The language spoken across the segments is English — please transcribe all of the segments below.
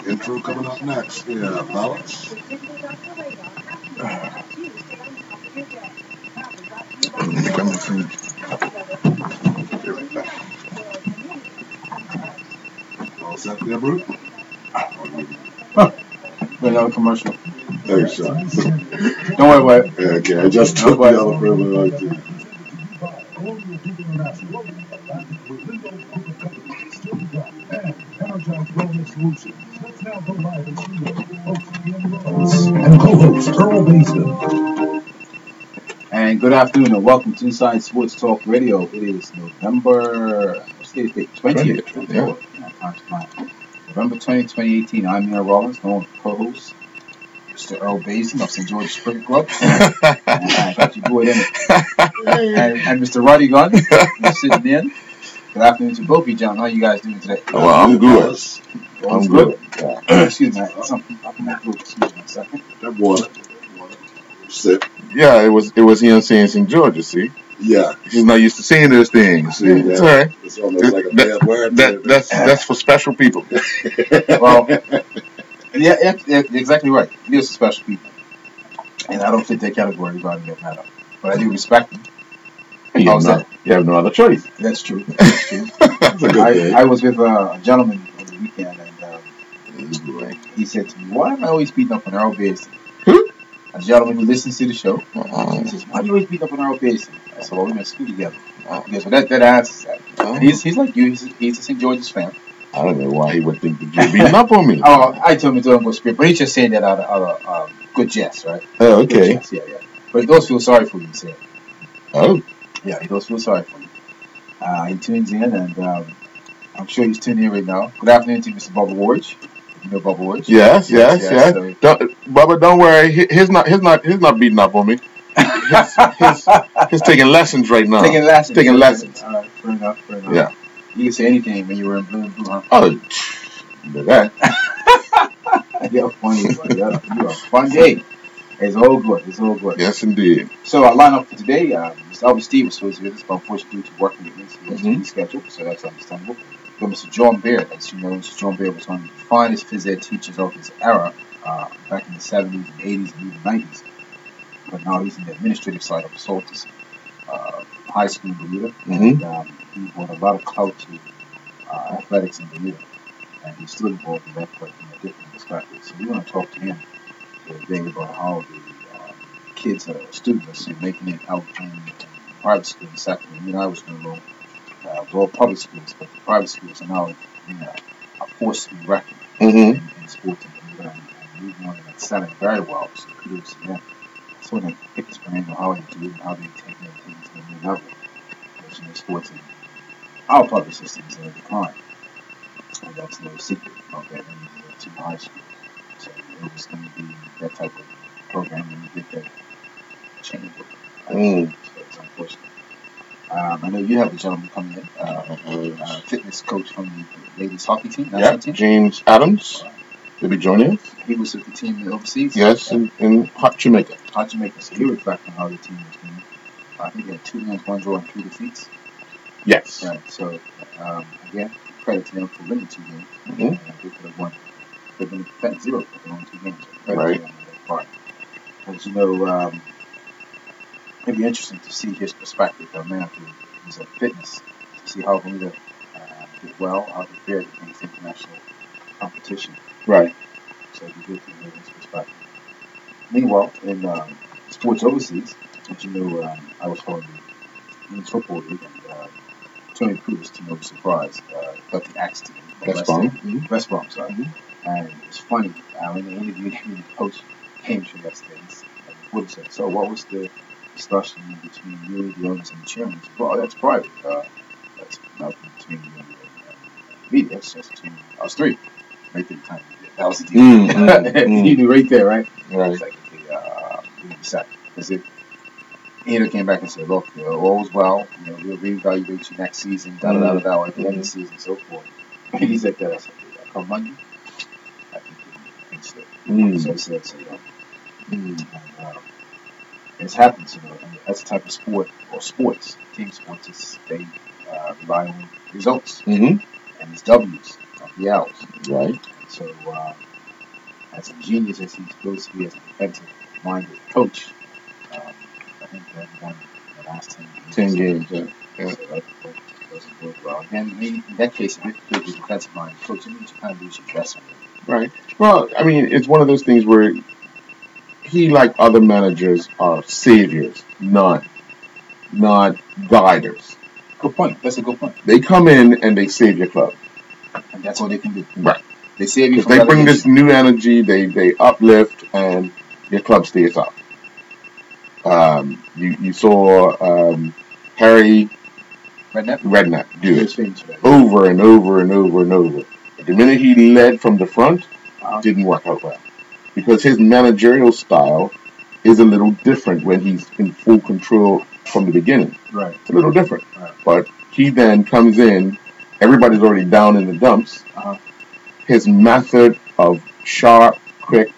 Intro coming up next. Yeah, balance. Coming soon. Be right back. All set there, Brute? Another commercial. Thanks, Sean. Don't worry about it. Yeah, okay, I just took the other privilege. And co-host Earl Basin. And good afternoon and welcome to Inside Sports Talk Radio. It is November 20th. Yeah. November 20, 2018. I'm Mayor Rollins, known as co-host, Mr. Earl Basin of St. George's Cricket Club. And I got your boy in it. And Mr. Roddy Gunn, who's sitting in. Good afternoon to both of you, John. How are you guys doing today? Well, I'm good. I'm good. Excuse me. I'll come back to it. Excuse me a second. That water. Sit. Yeah, it was him saying St. George, see? Yeah. He's not used to saying those things. See, It's all right. It's almost like a bad word. That's for special people. Well, yeah, exactly right. It is for special people. And I don't fit that category regarding that matter. But I do respect them. You have no other choice. That's true. That's a good thing. I was with a gentleman on the weekend, and he said to me, "Why am I always beating up on Earl Basin?" A gentleman who listens to the show. He says, "Why do you always beat up on Earl Basin?" I said, "Well, we went to school together." He goes, "Well, that answers that." And he's like you. He's a St. George's fan. I don't know why he would think that you're beating up on me. Oh, I told him to don't go script, but he's just saying that out of good jest, right? Oh, okay. Jest, yeah. But he does feel sorry for you, he said. Oh. Yeah, he does feel sorry for you. He tunes in, and I'm sure he's tuning in right now. Good afternoon to Mr. Bubba Ward. You know Bubba Ward? Yes. So, Bubba, don't worry. He's not beating up on me. He's taking lessons right now. Taking lessons. All right, fair enough. Yeah. You can say anything when you were in blue and blue, huh? Oh, that. You're funny, buddy. You're a fun day. It's all good. Yes, indeed. So our lineup for today, Mr. Albert Steve was supposed to be with us, but unfortunately due to work commitments, he has to reschedule, so that's understandable. But Mr. John Baird, as you know, Mr. John Baird was one of the finest phys ed teachers of his era, back in the 70s and 80s and even 90s. But now he's in the administrative side of Saltus High School in Bermuda, and he brought a lot of clout to athletics in Bermuda, and he's still involved in that, but from a different perspective. So we want to talk to him today about how the kids that are students are making it out in private school in Sacramento. You know, I was going to all public schools, but the private schools are now a force to be reckoned in sports in Bermuda, and we've won and excelling very well. So kudos to them. I sort of pick his brain on how they do it and how they take things to a new level. Because, you know, sports in our public system is in a decline, and that's no secret about that in the high school. So it was going to be that type of program when you get that change. So it's unfortunate. I know you have a gentleman coming in, fitness coach from the ladies hockey team. Yeah, James Adams will be joining us. He was with the team overseas. Yes, in Hot Jamaica. So he reflects on how the team was doing. I think they had 2 wins, 1 draw, and 3 defeats. Yes. Right. So again, credit to them for winning 2 games. And they could have won. They've been at 0 for the only 2 games. So credit to them on that part. As you know, it'd be interesting to see his perspective of a man who's at fitness, to see how Bermuda did well, how they fared against international competition. Right. So it'd be good to hear his perspective. Meanwhile, in sports overseas, as you know, I was following the Women's Football League, and Tony Cruz, to no surprise, got the axe to him. West Brom, sorry. And it's funny, when they interviewed him in the post game show yesterday, he said, "So what was the discussion between you, the owners, and the chairman?" Well, that's private. That's nothing between you and the media. That's just between us three. Right there, the time. That was the deal. You knew right there, right? Right. It's like, we decided. Because if he either came back and said, "Look, all was well. We'll reevaluate you next season, at the end of the season, and so forth." And he said that. I said, "Come Monday, I think so." So he said, It's happens, you know, and that's the type of sport or sports, team sports. They rely on results Mm-hmm. and it's W's, not the L's. Right. So, as ingenious as he's supposed to be as a defensive-minded coach, I think that won the last 10 games. 10 games. Yeah. So that doesn't work well. And in that case, if you're a defensive-minded coach, it means you kind of lose your dressing room. Right. Well, I mean, it's one of those things where he, like other managers, are saviors, not guiders. Good point. That's a good point. They come in and they save your club. And that's all they can do. Right. They save you Because from they bring relegation. this new energy, they uplift, and your club stays up. You saw Harry Redknapp do He was it famous for that. over and over and over and over. The minute he led from the front, Uh-huh. it didn't work out well. Because his managerial style is a little different when he's in full control from the beginning. Right. It's a little different. Right. But he then comes in, everybody's already down in the dumps. Uh-huh. His method of sharp, quick,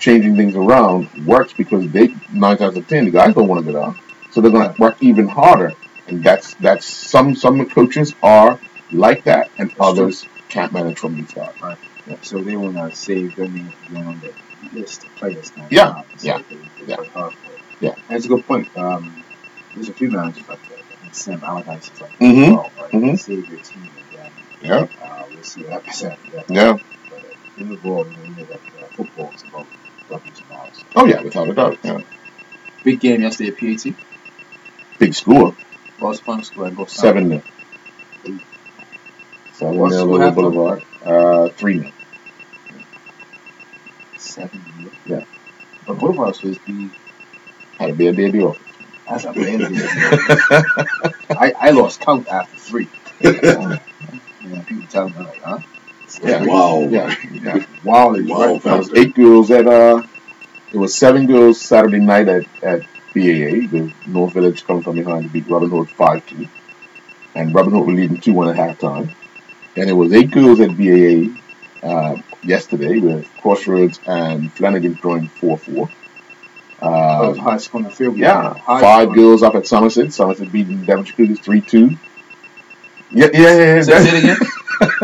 changing things around works because 9 times out of 10, the guys don't want to go down. So they're going to work even harder. And that's some coaches are like that, and That's others can't manage from the start. Right. Yeah. So they want to save their name from being on the list of players now. Yeah. So Yeah. they work hard for it. Yeah. That's a good point. There's a few managers like that. I think Sam Allardyce is like that Mhm. as well, right? Mhm. Save your team and then Yeah. we'll see what happens after that. Yeah. But in the world, you know that football is about W's and R's. Oh, yeah, without a doubt. Yeah. Big game yesterday at PAT. Big score. What was the final score? Both sides? 7-0. What's 7-0 the Little halftime? Boulevard. 3-0. 7-0. Yeah. But Boulevard was supposed to be. Had to be a baby off. That's a bad idea. I lost count after 3. Yeah, people tell me like, huh? Yeah. Wow. Yeah. Wow. Wow. That was 8 girls at it was 7 girls Saturday night at BAA. The North Village come from behind to beat Robin Hood 5-2. And Robin Hood were leading 2-1 at halftime. And it was 8 girls at BAA yesterday with Crossroads and Flanagan throwing 4-4. High school in the field. Yeah, 5 girls up at Somerset. Somerset beating Devonshire Cougars 3-2. Yeah. Say it again.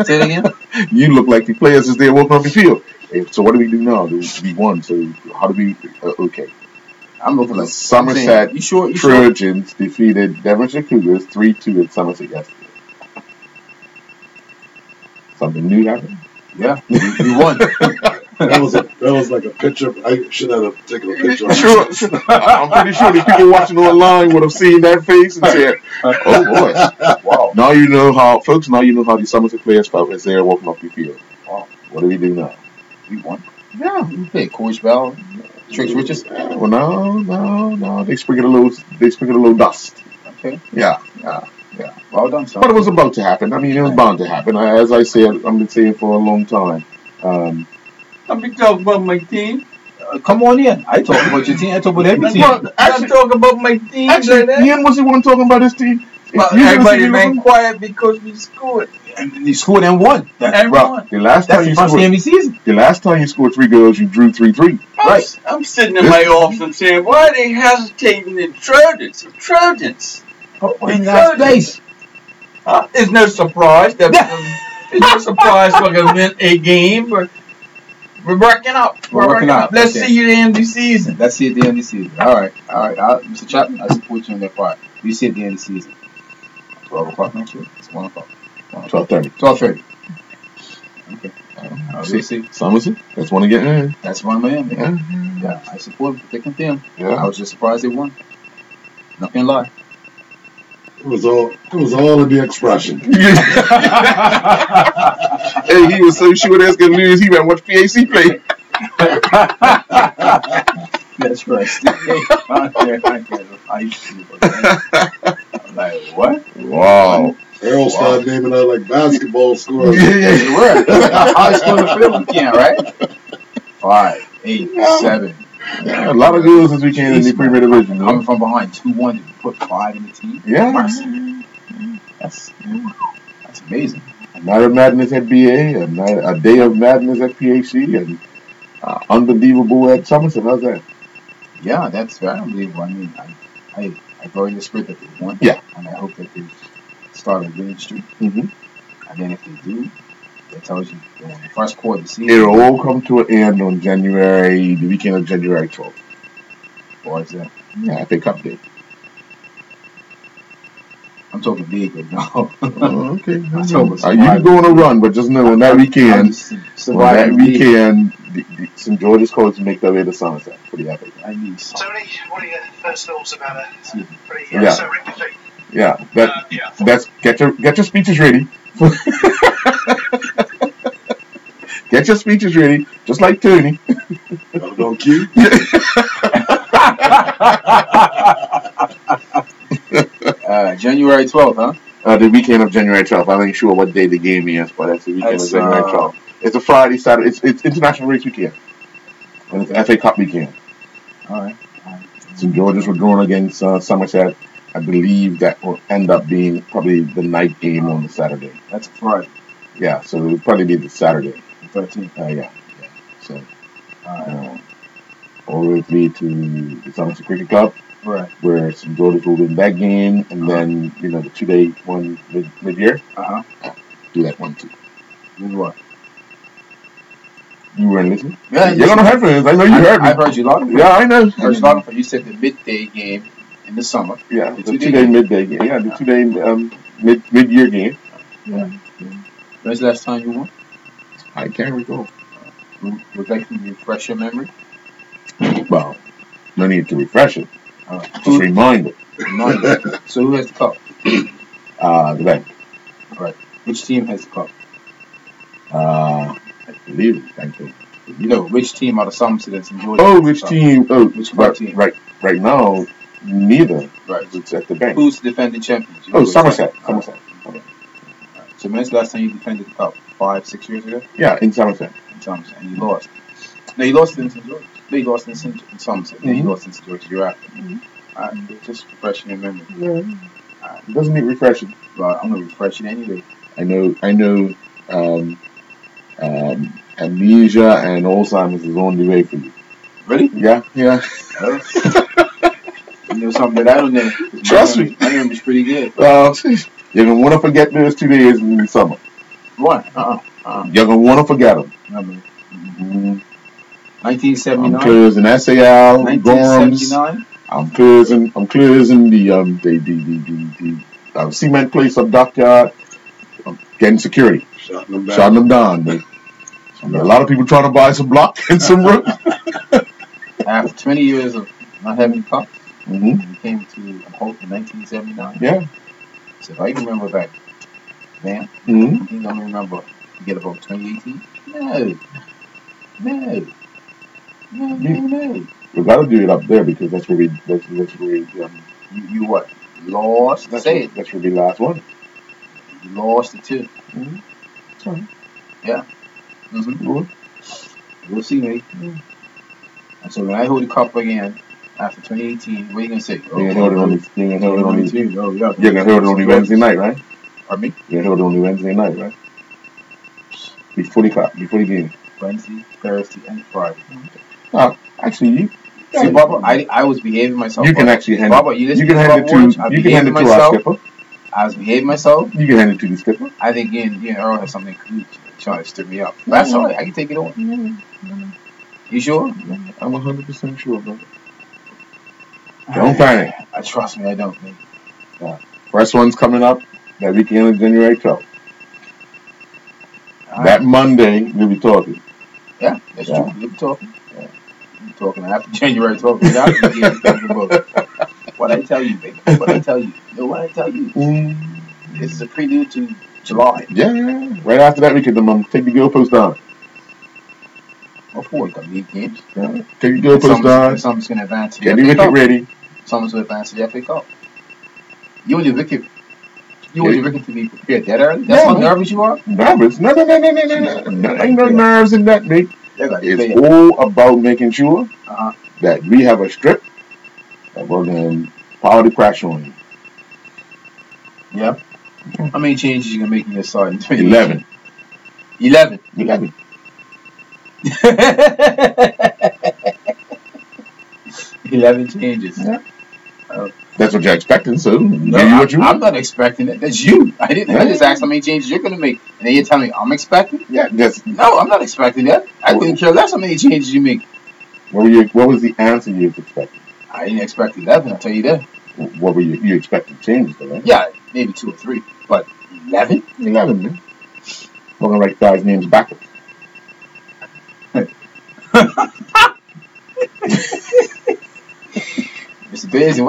Say it again. You look like the players as they're walking off the field. Hey, so what do we do now? We won. So how do we? Okay. I'm looking like Somerset You sure? Trojans defeated Devonshire Cougars 3-2 at Somerset yesterday. Something new happened. Yeah, we won. That was like a picture. I should have taken a picture. Sure. I'm pretty sure the people watching online would have seen that face and said, "Oh boy, Wow. Now you know how, folks. Now you know how the Somerset players felt as they're walking off the field. Wow. What do we do now? We won. Yeah. We played Coach Bell, Tricks Richards. Well, no. They sprinkled a little dust. Okay. Yeah. Well done, son. But it was about to happen. I mean, it was bound to happen. As I said, I've been saying for a long time. I've been talking about my team. Come on in. I talk about your team. I talk about every team. Well, I'm talking about my team. Actually, Ian wasn't one talking about his team. But You everybody didn't see been quiet because we scored. And you scored and won. And Well, won. the last That's time the you first game scored, of the season. the last time you scored 3 goals, you drew 3-3. Right. I'm sitting in my office and saying, why are they hesitating the Trojans? The Trojans. In last place. It's no surprise that it's no surprise we're gonna win a game, but we're working up. We're working up. Let's Okay. see you at the end of the season. Let's see at the end of the season. All right. Mr. Chapman, I support you on that part. We see at the end of the season. 12 o'clock next week. It's 1 o'clock. 12:30. 12:30. Okay. We'll see. Somerset, that's one again. That's one man. Yeah. Yeah, I support them. Thick and thin. I Yeah. was just surprised they won. Not gonna lie. It was all in the expression. Hey, he was so sure that's gonna lose. He went watch PAC play. That's right. I'm like, what? Wow. Earl started naming out like basketball scores. You were. High school in the field weekend, right? 5, 8, 7. Yeah, a lot of goals this weekend in the Premier Division. Coming from behind 2-1 to put 5 in the team. Yeah. Mercy. That's amazing. A night of madness at BA, a day of madness at PAC, and unbelievable at Somerset. How's that? Yeah, that's very unbelievable. I mean, I go in the spirit that they won. Yeah. And I hope that they start a winning streak. Mm-hmm. And then if they do, that tells you in the first quarter of the season. It'll all come to an end on the weekend of January 12th. Or is that? Yeah, FA Cup day. I'm talking big right now. Oh, okay. I'm talking You can go on a run, but just know on that weekend, St. George's Coach make their way to Somerset for the FA Cup. I need Tony, what are your first thoughts about a pretty Yeah. sobering defeat? Yeah, that's get your speeches ready. Get your speeches ready, just like Tony. Gotta go cue. January 12th, huh? The weekend of January 12th. I'm not sure what day the game is, but that's the weekend of January 12th. It's a Friday, Saturday. It's International Race Weekend. And it's FA Cup weekend. All right. St. George's were drawn against Somerset. I believe that will end up being probably the night game on the Saturday. That's a Friday. Yeah, so it would probably be the Saturday. The 13th. Yeah. So, all the way to the Somerset Cricket Club. Right. Where St. George's will win that game, and then, the 2-day one mid-year. Do that one too. With what? You weren't listening? Yeah, you're gonna have friends. I know you heard me. I heard you loud. Yeah, I know. I heard you loud. You said the midday game in the summer. Yeah, the 2-day midday game. Yeah, the 2-day mid-year game. Yeah. When's the last time you won? I can't recall. Would that refresh your memory? Well, no need to refresh it. Just remind it. So who has the cup? The bank. Right. Which team has the cup? I believe it. Thank you. Which team out of Somerset that's enjoying? Oh, which team? Oh, which team? Right now, neither. Right. It's at the bank. Who's the defending champions? Somerset. Okay. So when's the last time you defended the cup? 5-6 years ago? Yeah, in Somerset. And you lost. No, you lost in St. George. No, you lost in Somerset. Then you lost in St. George the year after. Just refreshing your memory. Yeah. It doesn't need refreshing. Well, I'm gonna refresh it anyway. I know. Amnesia and Alzheimer's is on the way for you. Really? Yeah. You know something that I don't know. Trust me. My memory's pretty good. You're gonna want to forget those 2 days in the summer. What? You're gonna want to forget them. 1979. I'm closing SAL, 1979. I'm closing the cement place up Dockyard. I'm getting security. Shutting them down. There a lot of people trying to buy some block and some room. After 20 years of not having cups, we came to Hope in 1979. Yeah. So if I can remember back then, I think I remember to get about 2018. No. We gotta do it up there because that's where we you what? Lost. That's where the last one. You lost it too. Sorry. Yeah. We'll see, mate. And so when I hold the cup again after 2018, what are you gonna say? You're gonna hold it only Wednesday night, right? Pardon me? You're gonna hold it only Wednesday night, right? Before the game. Wednesday, Thursday, and Friday. Actually, see, Barbara, I was behaving myself. You can actually hand Barbara, you can hand it to our skipper. I was behaving myself. You can hand it to the skipper. I think you and Earl have something trying to stir me up. But that's all right. I can take it on. You sure? I'm 100% sure, brother. Don't panic. Trust me, I don't. First one's coming up that weekend of January 12th. That Monday, we'll be talking. Yeah, that's true. We'll be talking. We'll be talking after January 12th. What I tell you, baby. What I tell you. What I tell you. This is a prelude to July. Yeah. Right after that, we can take the goalpost down. Before we got league games. Yeah. Take the goalpost down. Someone's going to advance to the FA Cup. Get the wicket ready. Someone's going to advance to the FA Cup. You want your wicket to be prepared that early? That's how nervous you are? Nervous? No. Ain't no nerves in that, mate. It's all about making sure that we have a strip that we're going to power the crash on you. Yeah. How many changes you going to make in your side in 11. 11. 11. 11 changes. Yeah. That's what you're expecting, so No, give you what you I'm want. not expecting it. That's you. I didn't. I just asked how many changes you're going to make, and then you're telling me I'm expecting. Yeah, that's No, I'm not expecting that. I couldn't care less how many changes you make. what was the answer you was expecting? I didn't expect 11. I'll tell you that. What were you expecting changes though, right? Yeah, maybe 2 or 3, but 11. 11, man. We're gonna write guys' names backwards. Mr. Bears,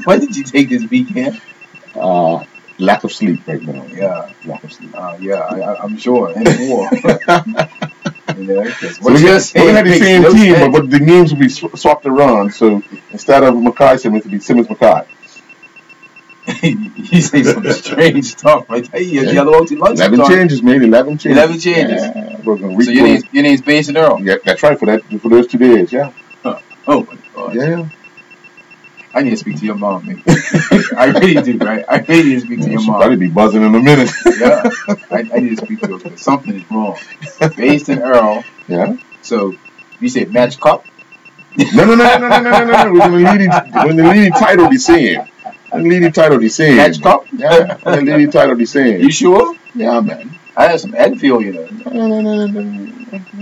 what did you take this weekend? Lack of sleep right now. Yeah. Lack of sleep. I'm sure, and more. You know, 'cause So what we you're had saying the makes same no team, sense. but the names will be swapped around. So instead of Mackay Simmons, it'll be Simmons Mackay. You say some strange stuff. I tell you, the other OT lunch. 11 changes, man. 11 changes. 11 changes. Yeah, we're gonna So your name's Bass and Earl. Yeah, that's right. For those 2 days, yeah. Oh my God. Yeah. I need to speak to your mom, man. I really do, right? I really need to speak to your She'll mom. probably be buzzing in a minute. Yeah, I need to speak to her because something is wrong. Bass and Earl. Yeah. So you said match cup. No. We're the leading title the same. The leading title the same. Match cup. Yeah. The leading title the same. You sure? Yeah, man. I have some Enfield, you know. No.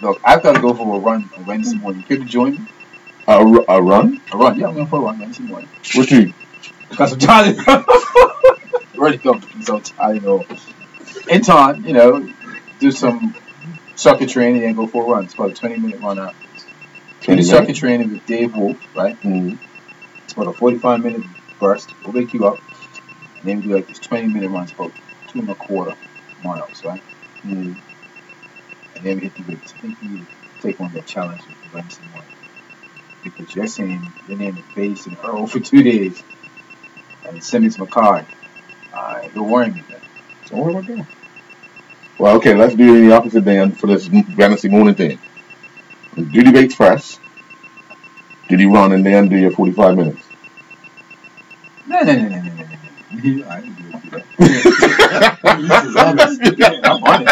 Look, I've got to go for a run on Wednesday morning. You could join me? A run? A run? Yeah, I'm going for a run Wednesday morning. What you? Because I'm tired. Ready to go. So tired. In time, you know, do some circuit training and go for a run. It's about a 20-minute run out. Do the circuit training with Dave Wolf, right? Mm-hmm. It's about a 45-minute burst. We'll wake you up. And then we do like this 20-minute run. It's about 2.25 miles, right? Mm-hmm. And then we hit the weights. I think you take on that challenge with Wednesday morning. Because you're saying your name is Bass and Earl for 2 days. And Simmons Mackay. You're worrying me, man. Don't worry about that. Well, okay, let's do it in the opposite day for this Wednesday morning thing. Do the weights first. Do the run and then do your 45 minutes. No. I didn't do that. I'm on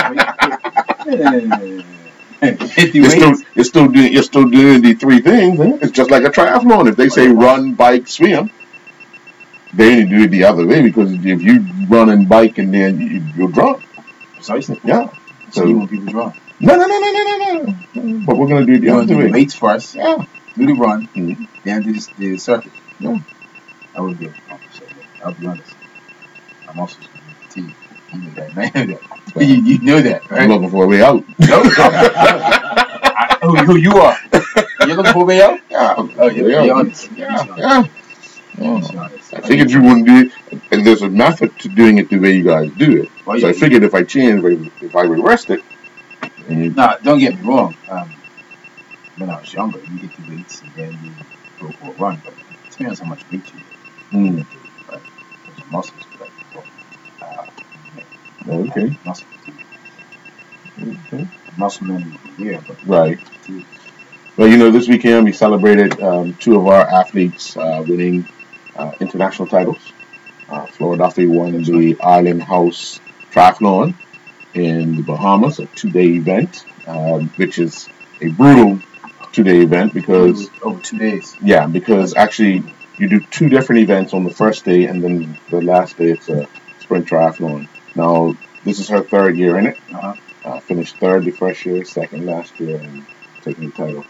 it. Hit the weights. You're still doing the 3 things. Eh? It's just like a triathlon. If they say run, bike, swim, they need to do it the other way because if you run and bike and then you're drunk. Precisely. Yeah. So you want people drunk? No. But we're gonna do it the other way. Do the weights first. Yeah. Do the run. Mm-hmm. Then do the circuit. Yeah. I wouldn't be able to accomplish that. I'll be honest. I'm also team. You know that, man. You know that, right? I'm looking for a way out. No. Who you are? You're looking for a way out? Yeah. Oh, you're honest. Yeah. I figured you wouldn't do it, and there's a method to doing it the way you guys do it. Well, so I figured if I change, if I reversed it, nah, don't get me wrong. When I was younger, you get the weights and then you go for a run, but it depends how much weight you get. Right? Because your muscles be like, okay. Muscle. Muscle memory here, but right. Well, you know, this weekend we celebrated 2 of our athletes winning international titles. Florida won the Island House Triathlon in the Bahamas, a 2-day event, which is a brutal 2-day event because over 2 days. Yeah, because actually you do 2 different events on the first day, and then the last day it's a sprint triathlon. Now this is her 3rd year in it. Finished 3rd the first year, 2nd last year, and taking the title.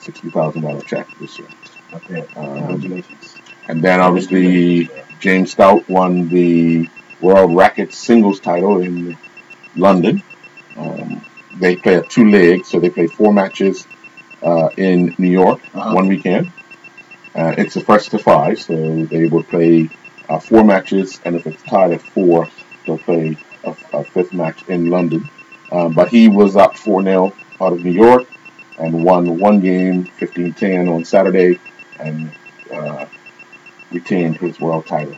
$60,000 check this year. Okay. Congratulations. And then obviously James Stout won the World Racket Singles title in London. They play a 2-leg, so they play 4 matches in New York one weekend. It's the first to 5, so they will play 4 matches, and if it's tied at 4, they'll play a 5th match in London. But he was up 4-0 out of New York and won 1 game, 15-10 on Saturday, and retained his world title.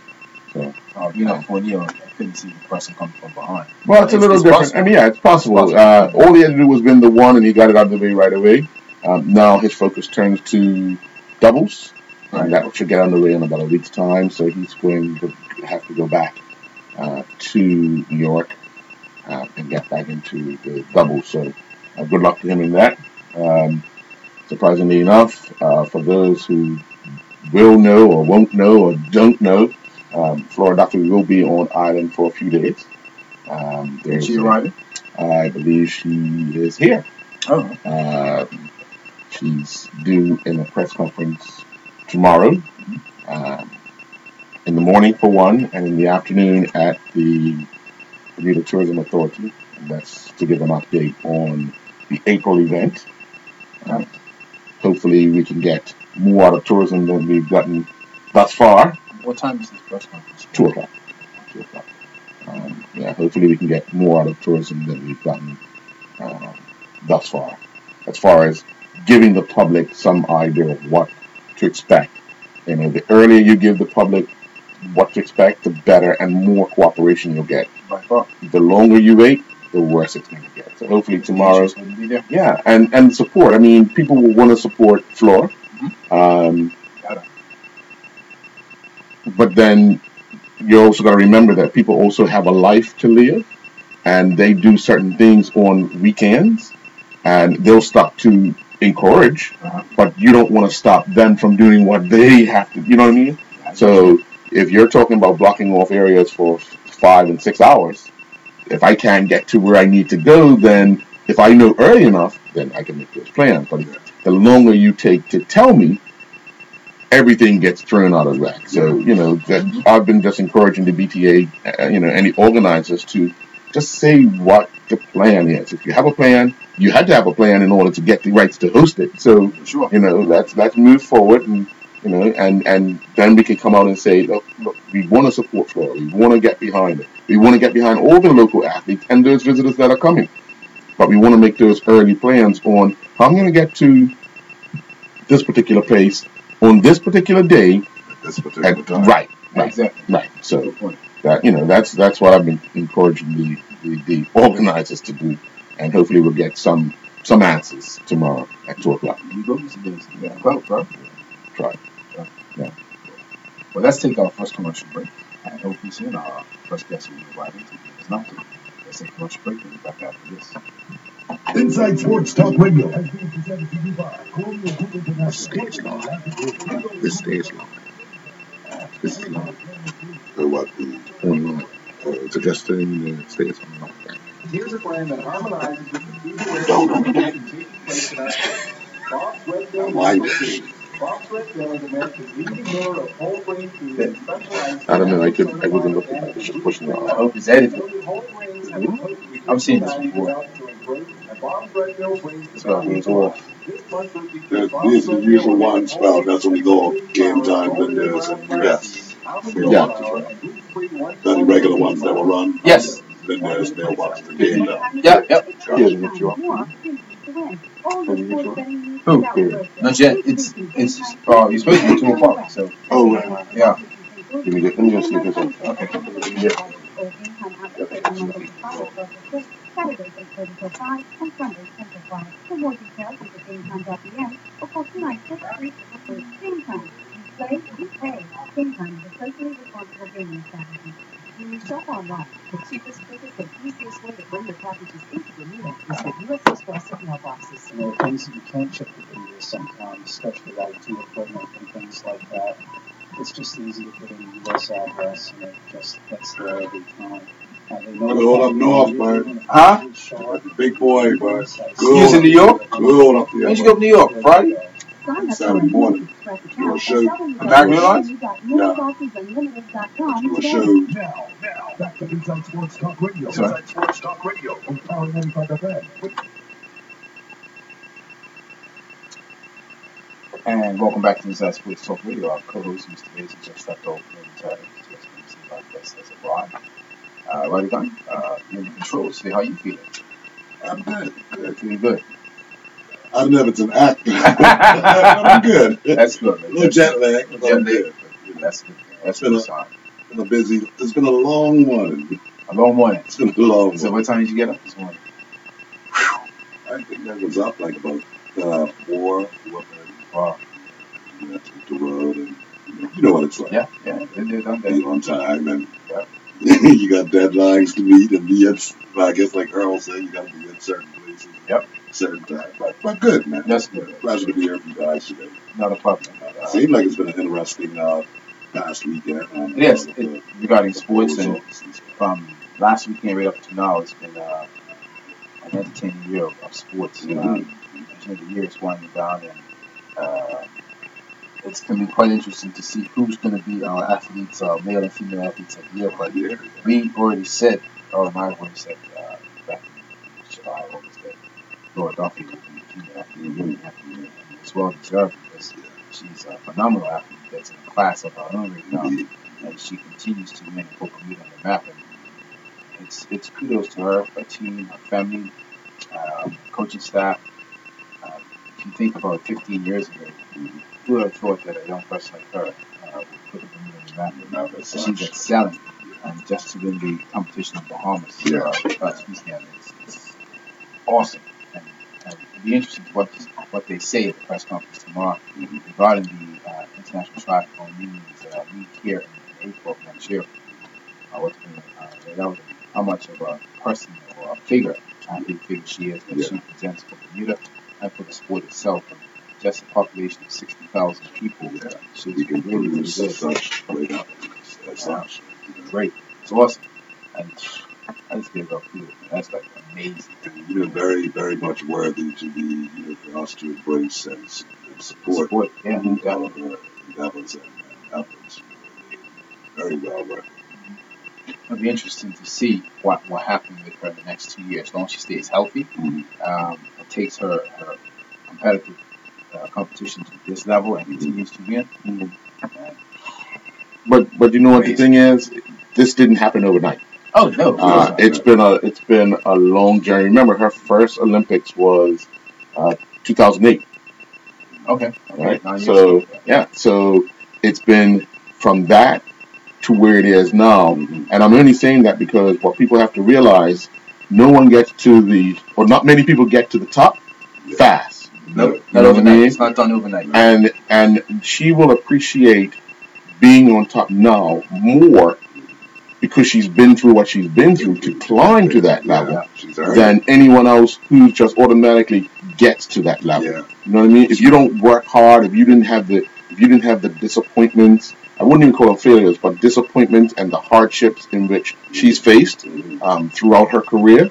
So, 4-0, I couldn't see the person coming from behind. Well, it's a little different. Possible. I mean, yeah, it's possible. All he had to do was win the 1, and he got it out of the way right away. Now his focus turns to doubles, and that should get underway in about a week's time. So he's going to have to go back to New York and get back into the doubles. So good luck to him in that. surprisingly enough, for those who will know or won't know or don't know, Florida will be on island for a few days. Is she arriving? I believe she is here. Oh. She's due in a press conference tomorrow, in the morning for one, and in the afternoon at the Bermuda Tourism Authority. And that's to give an update on the April event. Hopefully we can get more out of tourism than we've gotten thus far. What time is this press conference? 2 o'clock. Hopefully we can get more out of tourism than we've gotten thus far. As far as giving the public some idea of what to expect. The earlier you give the public what to expect, the better and more cooperation you'll get. By far. The longer you wait, the worse it's going to get. So hopefully tomorrow, and support. I mean, people will want to support Flora. But then you also got to remember that people also have a life to live, and they do certain things on weekends, and they'll stop to encourage, but you don't want to stop them from doing what they have to. You know what I mean? So if you're talking about blocking off areas for 5 and 6 hours, if I can't get to where I need to go, then if I know early enough, then I can make those plans. But the longer you take to tell me, everything gets thrown out of whack. So, I've been just encouraging the BTA, any organizers to just say what the plan is. If you have a plan, you had to have a plan in order to get the rights to host it. So, let's move forward and then we can come out and say, look, we want to support Florida. We want to get behind it. We want to get behind all the local athletes and those visitors that are coming. But we want to make those early plans on how I'm going to get to this particular place on this particular day. At this particular time. Right. Exactly. Right. So that's what I've been encouraging the organizers to do, and hopefully we'll get some answers tomorrow at 2 o'clock. You go to this. Yeah. Bro. Try. Yeah. Well, let's take our first commercial break. And hopefully soon our first guest will be invited to give us an update. Let's take a commercial break and be back after this. Inside Sports Talk Radio has been presented to you by Colonial Group International. Stage long. This stage long. This is long. What? Suggesting stays on like that. Here's a brand that harmonizes with the food Don't. taking place in our state. Bob's Red Mill. Bob's Red Mill is America's leading miller of whole grain food and specializes. I don't know. I wasn't looking at it. Just pushing it I out. hope it's edited. I've seen this before. It's about to go off. These are the usual wine spout. That's when we go game time vendors and yes. Not the regular ones that will run. Yes. Vendors, mailboxes, and game time. Yep. Who? Not yet. It's you're supposed to be 2 o'clock. So. Oh, yeah. Let me just see this one. Okay. Yeah. Saturdays 8:30 till 5 and Sundays 10 till 5. For more details, visit GameTime.pm or call 296-333 Game Time. You play, you pay. Game Time is a socially responsible gaming strategy. When you shop online, the cheapest, quickest, and easiest way to bring your packages into Bermuda is with U.S. Express mailboxes. Things that you can't ship to Bermuda sometimes, especially IT equipment and things like that. It's just easy to put in a U.S. address and it just gets there every time. Good up north, man. Huh? Big boy, man. Excuse in New York? Good up there. When did you go to New York? Friday? Saturday morning. Do a show. American Airlines? Yeah. Do a show. Now, back to Inside Sports Talk Radio. Sorry. Inside Sports Talk Radio on Power 95 FM. And welcome back to Inside Sports Talk Radio. Our co-host, Mr. Mason, just stepped off momentarily. Just going to see if our guest has arrived. Right again, you're in control. Say how you feeling. I'm good. Feeling good. I've never been an actor. I'm good. That's good. A little jet lag. Good. That's good. That's a good sign. It's been a long morning. A long morning. It's been a long morning. So what time did you get up this morning? I think I was up like about 4:30. Wow. You know, took the road and you know what it's like. Yeah. Been there, done Be that. on time and Yeah. you got deadlines to meet and be at, I guess like Earl said, you got to be at certain places. Yep. Certain time. But But good, man. That's good. Pleasure to be here with you guys today. Not a problem. Seems like it's been an interesting past weekend. Yes, regarding sports, and from last weekend right up to now, it's been an entertaining year of sports. The year is winding down, and it's going to be quite interesting to see who's going to be our athletes, male and female athletes of the year. But we already said, or I've already said back in July, August, that Laura Duffy will be the female athlete, really athlete, and it's well deserved because she's a phenomenal athlete that's in a class of her own right now, and she continues to win and put Bermuda on the map. And it's kudos to her, her team, her family, coaching staff. If you think about 15 years ago, who would have thought that a young person like her would put Bermuda on the map? She's excelling, and just to win the competition in Bahamas, it's awesome. And it'll be interesting to what they say at the press conference tomorrow regarding the International Triathlon Union's meet here in April of next year. How much of a person or a figure, big figure she is, that she presents for Bermuda and for the sport itself. And just a population of 60,000 people, she's really, really good. Such great Great. It's awesome. And I just give it up to you. That's like amazing. And, very, very much worthy to be, for us to embrace and support all of her endeavors and efforts. Very well worth it. It'll be interesting to see what happens with her in the next 2 years. As long as she stays healthy, it takes her competitive competition to this level and continues to win. But you know what the thing is? This didn't happen overnight. Oh no! It's been a long journey. Remember, her first Olympics was 2008. Okay. Right. So it's been from that to where it is now, and I'm only saying that because what people have to realize, not many people get to the top fast. Nope. Not overnight. It's not done overnight. And she will appreciate being on top now more because she's been through what she's been through to climb to that level than anyone else who just automatically gets to that level. Yeah. You know what I mean? If you don't work hard, if you didn't have the disappointments, I wouldn't even call them failures, but disappointments and the hardships in which she's faced throughout her career,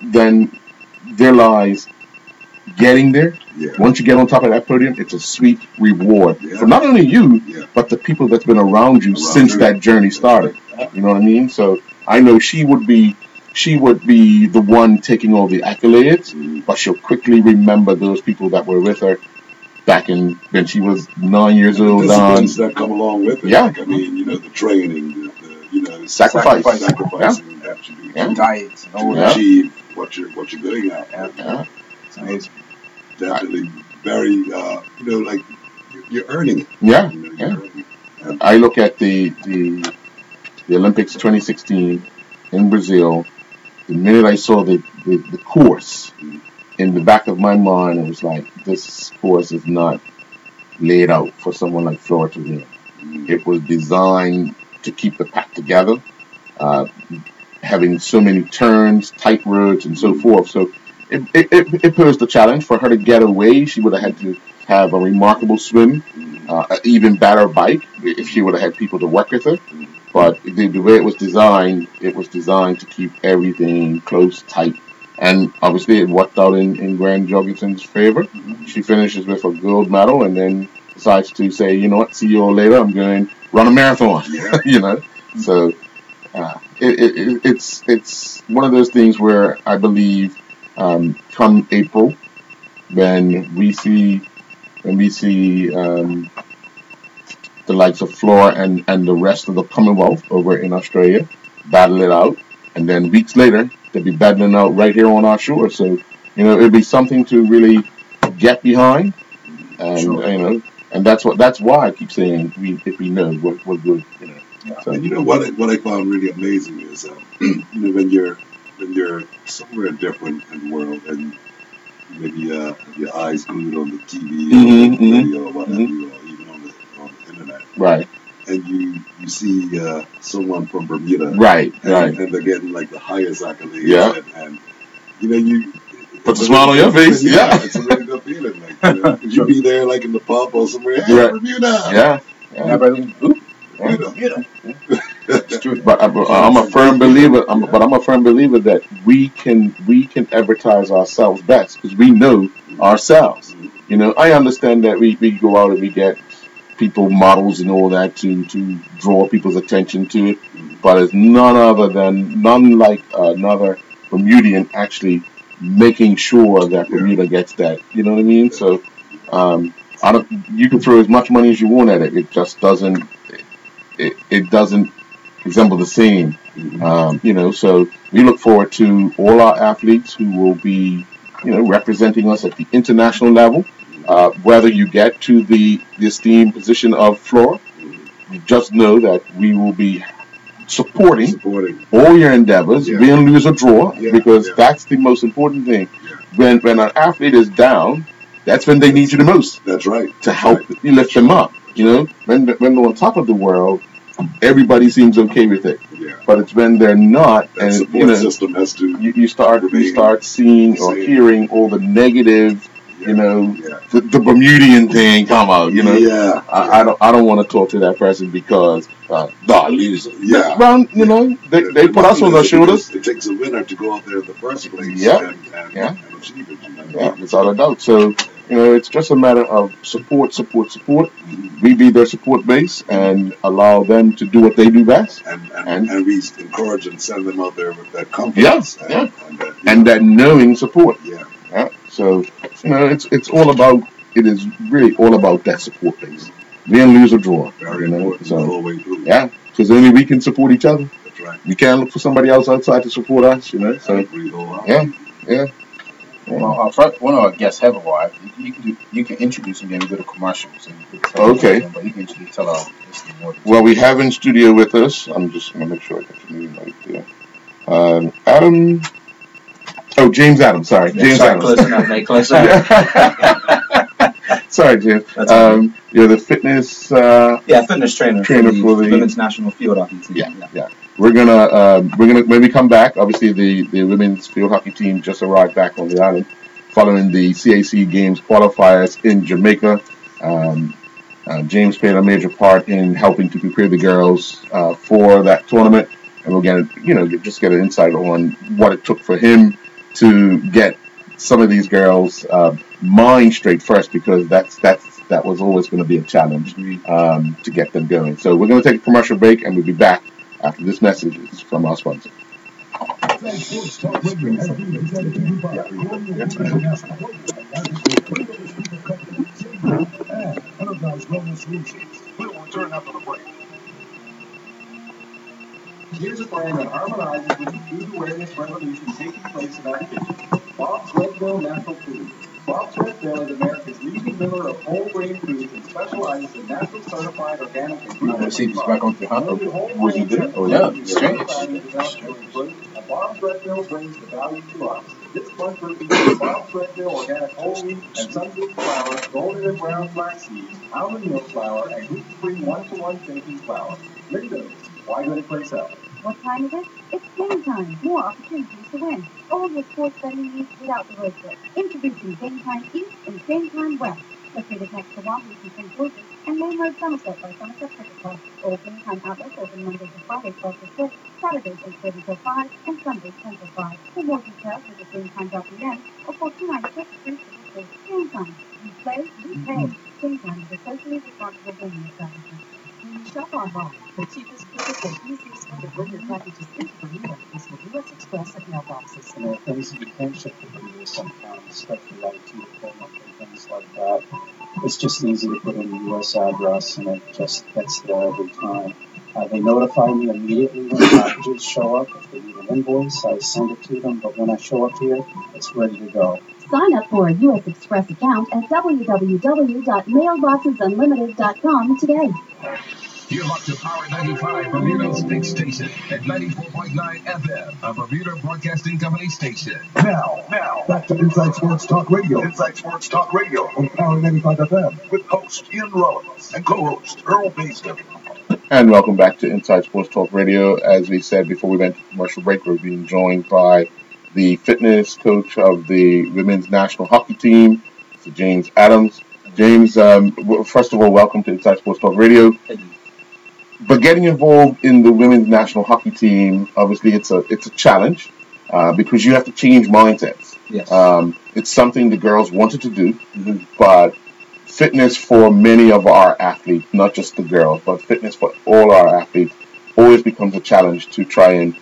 then there lies getting there. Yeah. Once you get on top of that podium, it's a sweet reward for not only you, but the people that's been around you since that journey started. You know what I mean? So I know she would be the one taking all the accolades, but she'll quickly remember those people that were with her back when she was 9 years old. The disciplines that come along with it. Yeah. Like, I mean, the training, the sacrificing that you do diets and all to achieve what you're going at. Yeah. It's amazing. Definitely very, like you're earning it. Yeah. Earning it. I look at the Olympics 2016 in Brazil. The minute I saw the course, in the back of my mind, it was like, this course is not laid out for someone like Flora to win. It was designed to keep the pack together, having so many turns, tight roads, and so forth. So it posed a challenge for her to get away. She would have had to have a remarkable swim, an even better bike if she would have had people to work with her. But the way it was designed to keep everything close, tight. And obviously it worked out in Grant Jorgensen's favor. She finishes with a gold medal and then decides to say, you know what, see you all later. I'm going to run a marathon. So it's one of those things where I believe come April, when we see the likes of Flora and the rest of the Commonwealth over in Australia battle it out, and then weeks later they'll be battling out right here on our shore. So it'll be something to really get behind, and and that's why I keep saying if we know we're good. So, and what I found really amazing is when you're somewhere different in the world and maybe your eyes glued on the TV or the radio or what have you, or even on the internet, right? And you see someone from Bermuda, right, and they're getting like the highest accolades, and puts a smile on your face. Yeah. It's a really good feeling. Like, you be there like in the pub or somewhere. Hey, Right. Bermuda. Yeah. Bermuda. It's true. But I'm a firm believer. I'm a firm believer that we can advertise ourselves best because we know ourselves. I understand that we go out and we get people models and all that to draw people's attention to it, but it's none like another Bermudian actually making sure that Bermuda gets that. You know what I mean? So I don't. You can throw as much money as you want at it. It just doesn't. It doesn't resemble the same. So we look forward to all our athletes who will be, representing us at the international level. Whether you get to the esteemed position of floor, you just know that we will be supporting all your endeavors, win, lose, or draw, because that's the most important thing. When an athlete is down, that's when they need you the most. That's right. To help you lift them up. When they're on top of the world, everybody seems okay with it. Yeah. But it's when they're not, that and support system has to. You start seeing or hearing all the negative. The Bermudian thing come out. I don't want to talk to that person because loser. Yeah. Well, they put us on their shoulders. It takes a winner to go out there in the first place. And achieve it. Yeah, without a doubt. So it's just a matter of support. We be their support base and allow them to do what they do best. And we encourage and send them out there with that confidence. And that knowing support. Yeah. So it's all about. It is really all about that support base. Win, lose, or draw. Very important. So because only we can support each other. That's right. We can't look for somebody else outside to support us. So yeah. Well, one of our guests have arrived. You can introduce him, then we go to commercials. Okay. But you can tell our listening audience. Well, we have in studio with us. I'm just going to make sure I get your name right there. Adam. Oh, James Adams. Sorry, James Adams. Close enough, mate. Close enough. Sorry, James. You're the fitness. Fitness trainer for the women's national field hockey team. Yeah. We're gonna when we come back. Obviously, the women's field hockey team just arrived back on the island, following the CAC Games qualifiers in Jamaica. James played a major part in helping to prepare the girls for that tournament, and we'll get an insight on what it took for him to get some of these girls' mind straight first, because that was always going to be a challenge to get them going. So we're going to take a commercial break, and we'll be back after this message is from our sponsor. We'll return after the break. Here's a plan that harmonizes with the food awareness revolution taking place in our kitchen. Bob's Red Mill Natural Foods. Bob's Red Mill is America's leading miller of whole grain foods and specializes in natural certified organic and I see this back on the hunt. Was you there? Oh yeah, it's strange. And Bob's Red Mill brings the value to us. This month we're featuring Bob's Red Mill organic whole wheat and sun-dried flour, golden and brown flax seeds, almond milk flour, and gluten-free 1-to-1 baking flour. Lindo's. Why go to place out? What time is it? It's game time. More opportunities to win. All your sports betting needs without the road trip. Introducing Game Time East and Game Time West. Located next to Wallace and St. Louis, and Main Road Somerset by Somerset Cricket Club. All Game Time outlets open Monday to Friday 12 to 6, Saturdays 8:30 till 5, and Sundays 10 till 5. For more details, visit GameTime.pm or call 296-366. Game Time. You play, you pay. Game Time is a socially responsible gaming establishment. When you shop online, the cheapest, quickest, and easiest way to bring your packages into Bermuda is with U.S. Express at mailboxes. There are things that you can't ship to Bermuda sometimes, especially like to your phone and things like that. It's just easy to put in a U.S. address, and it just gets there every time. They notify me immediately when packages show up. If they need an invoice, I send it to them, but when I show up here, it's ready to go. Sign up for a U.S. Express account at www.mailboxesunlimited.com today. You're locked to Power 95, Bermuda's big station at 94.9 FM, a Bermuda Broadcasting Company station. Now, back to Inside Sports Talk Radio. Inside Sports Talk Radio on Power 95 FM with host Ian Rollins and co-host Earl Baisden. And welcome back to Inside Sports Talk Radio. As we said before we went to commercial break, we're being joined by the fitness coach of the women's national hockey team, Mr. James Adams. James, first of all, welcome to Inside Sports Talk Radio. Thank you. But getting involved in the women's national hockey team, obviously, it's a challenge because you have to change mindsets. Yes. It's something the girls wanted to do, Mhm. but fitness for many of our athletes, not just the girls, but fitness for all our athletes, always becomes a challenge to try and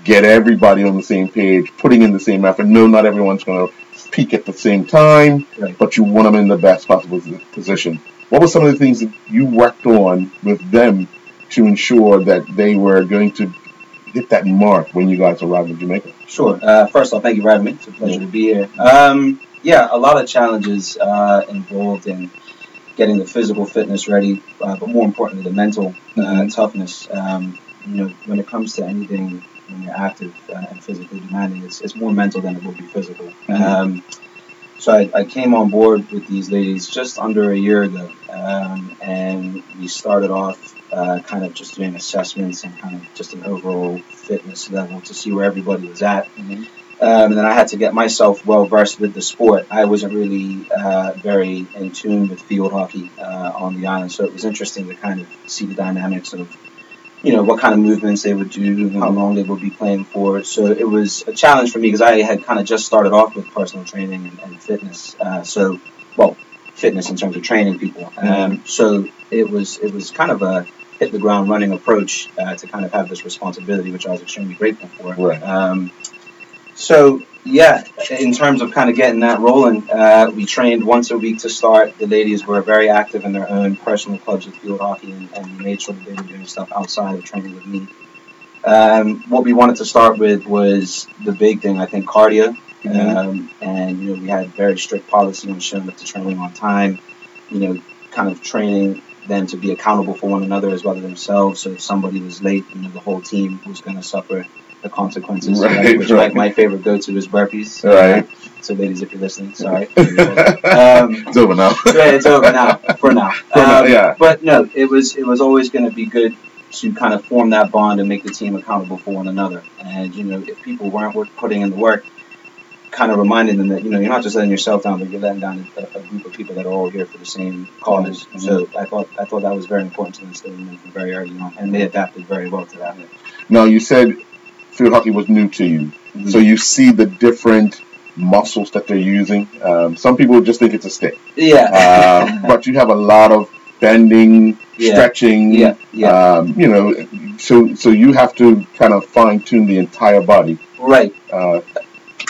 get everybody on the same page, putting in the same effort. No, not everyone's going to peak at the same time, Right. but you want them in the best possible position. What were some of the things that you worked on with them to ensure that they were going to hit that mark when you guys arrived in Jamaica? Sure. First off, thank you for having me. It's a pleasure to be here. Yeah, a lot of challenges involved in getting the physical fitness ready, but more importantly, the mental toughness. When it comes to anything when you're active and physically demanding, it's more mental than it will be physical. So I came on board with these ladies just under a year ago, and we started off kind of just doing assessments and kind of just an overall fitness level to see where everybody was at. And then I had to get myself well versed with the sport. I wasn't really very in tune with field hockey on the island, so it was interesting to kind of see the dynamics of what kind of movements they would do, how long they would be playing for. So it was a challenge for me because I had kind of just started off with personal training and fitness. Fitness in terms of training people. So it was kind of a hit the ground running approach to kind of have this responsibility, which I was extremely grateful for. Right. So yeah, in terms of kind of getting that rolling, we trained once a week to start. The ladies were very active in their own personal clubs of field hockey, and we made sure that they were doing stuff outside of training with me. What we wanted to start with was the big thing, I think, cardio. And we had very strict policy on showing up to training on time, kind of training them to be accountable for one another as well as themselves. So if somebody was late, the whole team was going to suffer the consequences. Right, which right. My favorite go-to is burpees. Right. So ladies, if you're listening, sorry. It's over now. Yeah, it's over now. For now. Yeah. But no, it was always going to be good to kind of form that bond and make the team accountable for one another. And if people weren't putting in the work, kind of reminding them that you're not just letting yourself down, but you're letting down a group of people that are all here for the same cause. So I thought that was very important to instill in them from very early on, and they adapted very well to that. Now, you said field hockey was new to you, so you see the different muscles that they're using. Some people just think it's a stick. Yeah. But you have a lot of bending, stretching. Yeah. So you have to kind of fine tune the entire body. Right.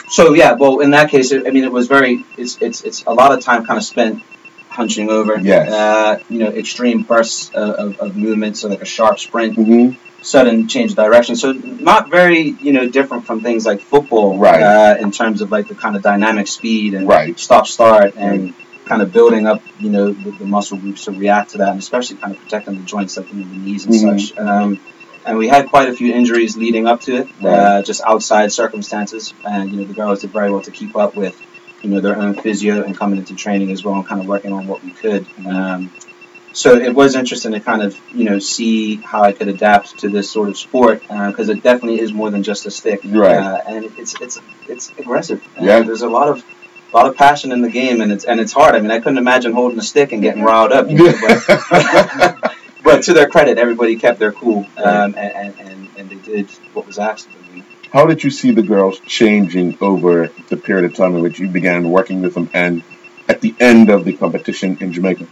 So yeah, well, in that case, it was it's a lot of time kind of spent hunching over. Yes. Extreme bursts of movement, so like a sharp sprint, sudden change of direction. So not very, different from things like football, right? In terms of like the kind of dynamic speed and right. stop-start and kind of building up, the muscle groups to react to that, and especially kind of protecting the joints like the knees and such. And we had quite a few injuries leading up to it, just outside circumstances. And, the girls did very well to keep up with, their own physio and coming into training as well and kind of working on what we could. So it was interesting to kind of, see how I could adapt to this sort of sport because it definitely is more than just a stick. Right. And it's aggressive. Yeah. There's a lot of passion in the game, and it's hard. I couldn't imagine holding a stick and getting riled up. But to their credit, everybody kept their cool, and they did what was asked of them. How did you see the girls changing over the period of time in which you began working with them, and at the end of the competition in Jamaica?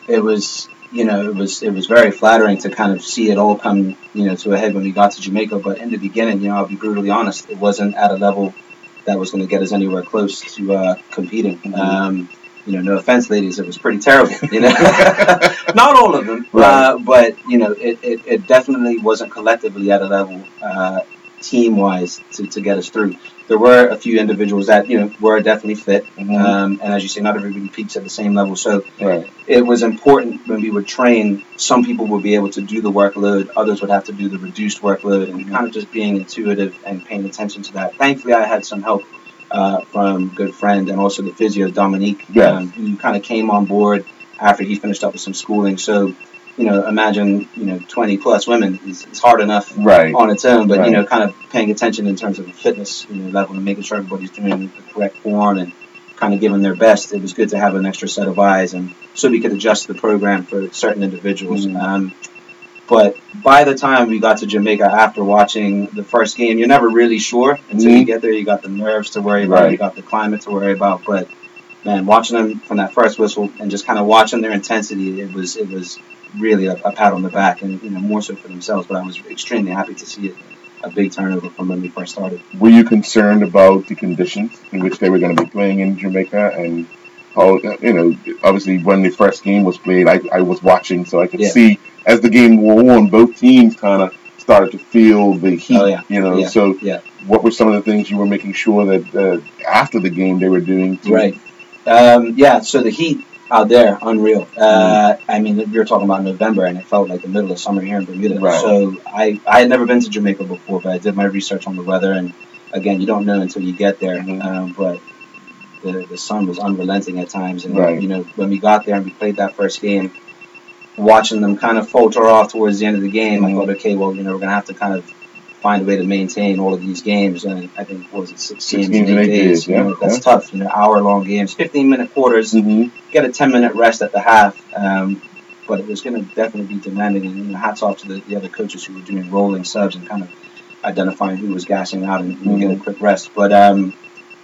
It was, it was very flattering to kind of see it all come, to a head when we got to Jamaica. But in the beginning, I'll be brutally honest, it wasn't at a level that was going to get us anywhere close to competing. No offense, ladies, it was pretty terrible. Not all of them, right. But it definitely wasn't collectively at a level, team-wise, to get us through. There were a few individuals that were definitely fit, and as you say, not everybody peaks at the same level. So it was important when we would train. Some people would be able to do the workload, others would have to do the reduced workload, and kind of just being intuitive and paying attention to that. Thankfully, I had some help from a good friend and also the physio, Dominique, who kind of came on board after he finished up with some schooling. So imagine 20 plus women is hard enough Right. on its own, but Right. kind of paying attention in terms of the fitness level and making sure everybody's doing the correct form and kind of giving their best. It was good to have an extra set of eyes, and so we could adjust the program for certain individuals. But by the time we got to Jamaica after watching the first game, you're never really sure until you get there. You got the nerves to worry about, you got the climate to worry about, but man, watching them from that first whistle and just kind of watching their intensity, it was really a pat on the back, and more so for themselves. But I was extremely happy to see it, a big turnover from when we first started. Were you concerned about the conditions in which they were going to be playing in Jamaica, and how, obviously when the first game was played, I was watching, so I could see as the game wore on, both teams kind of started to feel the heat, so what were some of the things you were making sure that after the game they were doing to... So the heat out there, unreal. I mean, we were talking about November, and it felt like the middle of summer here in Bermuda. Right. So I had never been to Jamaica before, but I did my research on the weather, and again, you don't know until you get there. But the sun was unrelenting at times, and when we got there and we played that first game, watching them kind of falter off towards the end of the game, I thought, okay, well, we're going to have to kind of find a way to maintain all of these games. And I think, what was it, 6 games in 8 days? That's tough. Hour-long games, 15-minute quarters, get a 10-minute rest at the half. But it was going to definitely be demanding. And hats off to the other coaches who were doing rolling subs and kind of identifying who was gassing out and getting a quick rest. But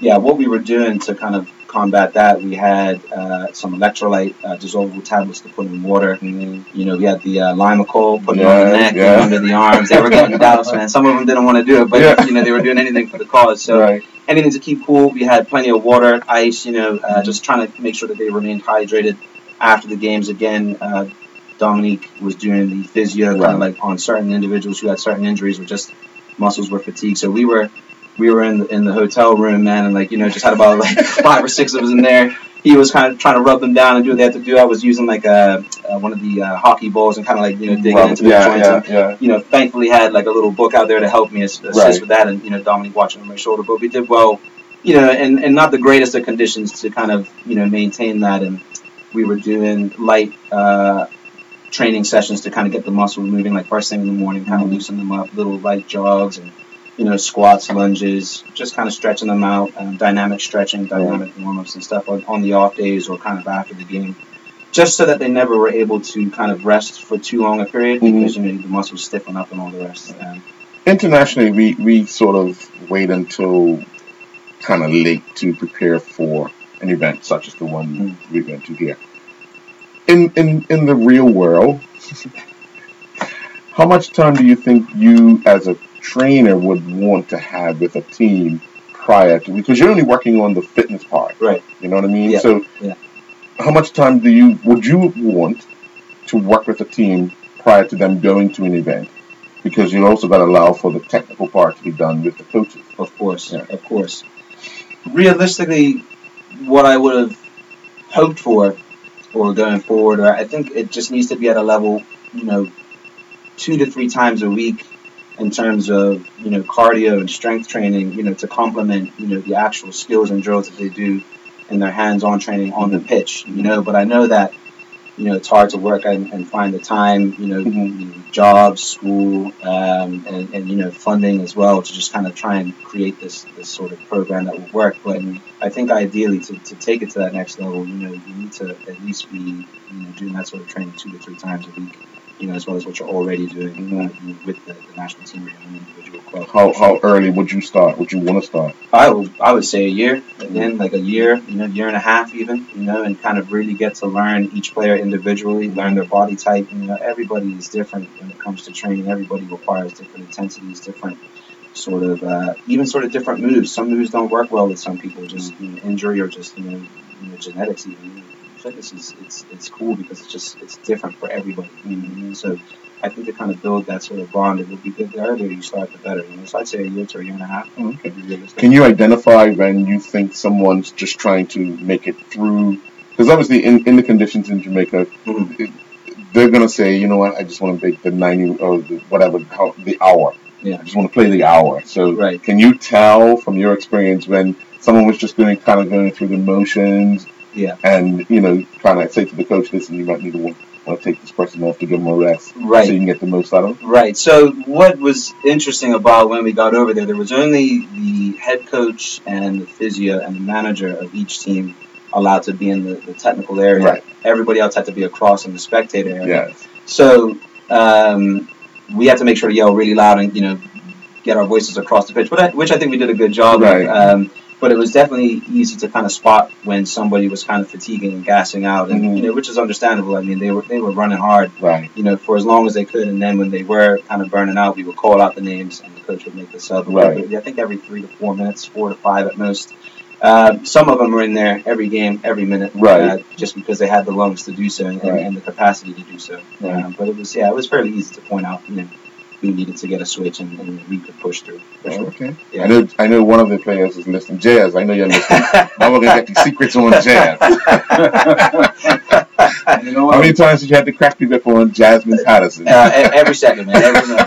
what we were doing to kind of combat that, we had some electrolyte dissolvable tablets to put in water. We had the Limacol put it on the neck and under the arms. They were getting doused, man. Some of them didn't want to do it, but they were doing anything for the cause. So anything to keep cool. We had plenty of water, ice. Just trying to make sure that they remained hydrated after the games. Again, Dominique was doing the physio kind of like on certain individuals who had certain injuries or just muscles were fatigued. So we were in the hotel room, man, and just had about 5 or 6 of us in there. He was kind of trying to rub them down and do what they had to do. I was using one of the hockey balls and kind of digging into the joints. Thankfully had a little book out there to help me assist with that, and Dominique watching on my shoulder. But we did well, and not the greatest of conditions to kind of maintain that. And we were doing light training sessions to kind of get the muscles moving, like first thing in the morning, kind of loosen them up, little light jogs and squats, lunges, just kind of stretching them out, dynamic stretching, dynamic warm-ups and stuff on the off days or kind of after the game, just so that they never were able to kind of rest for too long a period because, the muscles stiffen up and all the rest. Internationally, we sort of wait until kind of late to prepare for an event such as the one we went to here. In the real world, how much time do you think you as a trainer would want to have with a team prior to, because you're only working on the fitness part, right? You know what I mean? So how much time would you want to work with a team prior to them going to an event? Because you also got to allow for the technical part to be done with the coaches. Of course. Realistically, what I would have hoped for or going forward, I think it just needs to be at a level, 2 to 3 times a week in terms of, cardio and strength training, to complement, the actual skills and drills that they do in their hands-on training on the pitch, but I know that, it's hard to work and find the time, jobs, school, and funding as well to just kind of try and create this sort of program that will work. But I think ideally to take it to that next level, you need to at least be doing that sort of training 2 to 3 times a week. As well as what you're already doing with the national team or an individual club. How early would you start? Would you want to start? I would say a year. Again, like a year, year and a half even, and kind of really get to learn each player individually, learn their body type. Everybody is different when it comes to training. Everybody requires different intensities, different sort of, even sort of different moves. Some moves don't work well with some people, just injury or just, genetics even. Fitness it's cool because it's different for everybody. So I think to kind of build that sort of bond, it would be good. The earlier you start, the better. So I'd say a year to a year and a half. Okay. Can you identify when you think someone's just trying to make it through? Because obviously in the conditions in Jamaica, they're going to say, you know what, I just want to make the 90 or the hour. Yeah. I just want to play the hour. So can you tell from your experience when someone was just going through the motions, Yeah. And, kind of say to the coach, listen, you might need to want to take this person off to give them a rest. Right. So you can get the most out of them. Right. So what was interesting about when we got over there was only the head coach and the physio and the manager of each team allowed to be in the technical area. Right. Everybody else had to be across in the spectator area. Yes. So we had to make sure to yell really loud and, get our voices across the pitch, which I think we did a good job of. But it was definitely easy to kind of spot when somebody was kind of fatiguing and gassing out, and which is understandable. I mean, they were running hard, for as long as they could, and then when they were kind of burning out, we would call out the names, and the coach would make the sub. Right. I think every 3 to 4 minutes, 4 to 5 at most. Some of them were in there every game, every minute, just because they had the lungs to do so and the capacity to do so. But it was fairly easy to point out, who needed to get a switch and we could push through. For sure. Okay. Yeah. I know one of the players is listening. Jazz, I know you're listening. Now we're gonna get the secrets on Jazz. How many times did you have to crack the whip on Jasmine Patterson? Every second, man. Every minute.